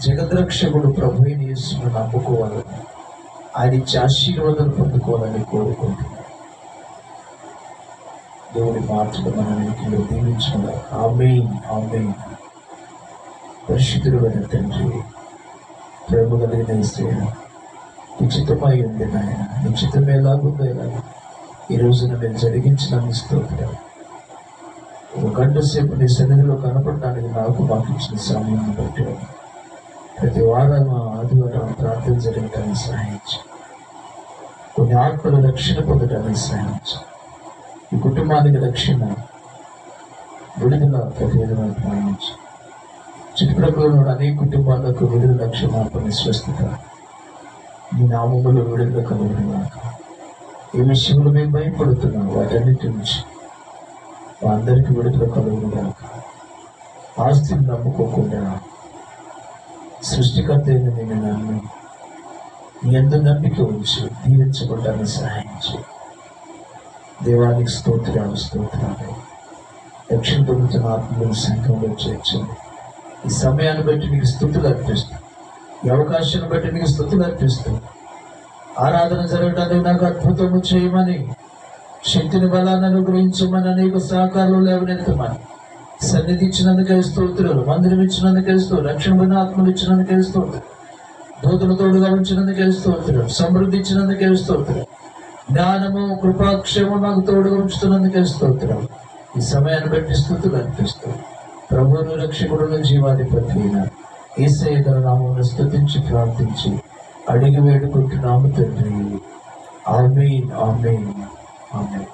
జగద్రక్షకుడు ప్రభువైన యేసును నమ్ముకోవాలని, ఆయన ఇచ్చే ఆశీర్వాదాలు పొందుకోవాలని కోరుకుంటున్నాడు. దేవుడి మాటలు మనం ఇంటిలో దీవించుకున్నారు. ఆమేన్, ఆమేన్. పరిశుద్ధుడు అయిన తండ్రి, ప్రేమ కలిగిన యేసయ్య, ఉచితమై ఉంది నాయన. ఉచితం ఎలాగుందో ఎలాగ ఈ రోజున మేము జరిగించిన స్తోత్రం. ఒక గంట సేపు నీ సన్నిధిలో కనపడడానికి మాకు ఇచ్చిన సమయం బట్టి ప్రతి వారం ఆదివారం ప్రార్థన జరగటానికి సహాయించు. కొన్ని ఆత్మల రక్షణ పొందడానికి సహాయించు. ఈ కుటుంబానికి రక్షణ విడుదల ప్రతి విధమైన ప్రారంభించు. చుట్టుప్రక్కల అనేక కుటుంబాలకు విడుదల క్షమాపణ స్వస్థత నీ నామములో విడుదల కలుగుతున్నాక ఈ విషయంలో మేము భయపడుతున్నాం. వాటన్నిటి నుంచి అందరికీ విడుదల కలుగుగా, ఆస్తిని నమ్ముకోకుండా సృష్టికర్త అయిన నేను నన్ను నీ యందు నమ్మిక ఉంచి దీవించబడ్డాన్ని సహాయం చేయి. దేవానికి స్తోత్రాలు. రక్షణ పొందుతున్న ఆత్మలను సంఘంలో చేర్చండి. ఈ సమయాన్ని బట్టి నీకు స్తుతులు అర్పిస్తూ, ఈ అవకాశాన్ని బట్టి నీకు స్తుతులు అర్పిస్తూ, ఆరాధన జరగడానికి నాకు అద్భుతము చేయమని, శక్తిని బలాన్ని అనుగ్రహించమని, అనేక సహకారాలు లేవనెత్తమని, సన్నిధి ఇచ్చినందుకే స్తోత్రాలు, మందిరం ఇచ్చినందుకే స్తోత్రాలు, రక్షణ పొందిన ఆత్మలు ఇచ్చినందుకే స్తోత్రాలు, దూతలు తోడుగా ఉంచినందుకే స్తోత్రాలు, సమృద్ధి ఇచ్చినందుకే స్తోత్రాలు, జ్ఞానము కృపాక్షేమం నాకు తోడుగా ఉంచుతున్నందుకే స్తోత్రాలు. ఈ సమయాన్ని బట్టి స్తుతులు అర్పిస్తూ, ప్రభువును రక్షకుడును జీవాధిపతి అయిన యేసయ్య నామమును స్తుతించి ప్రార్థించి అడిగి వేడుకుంటున్నాము తండ్రి. ఆమేన్, ఆమేన్, ఆమేన్.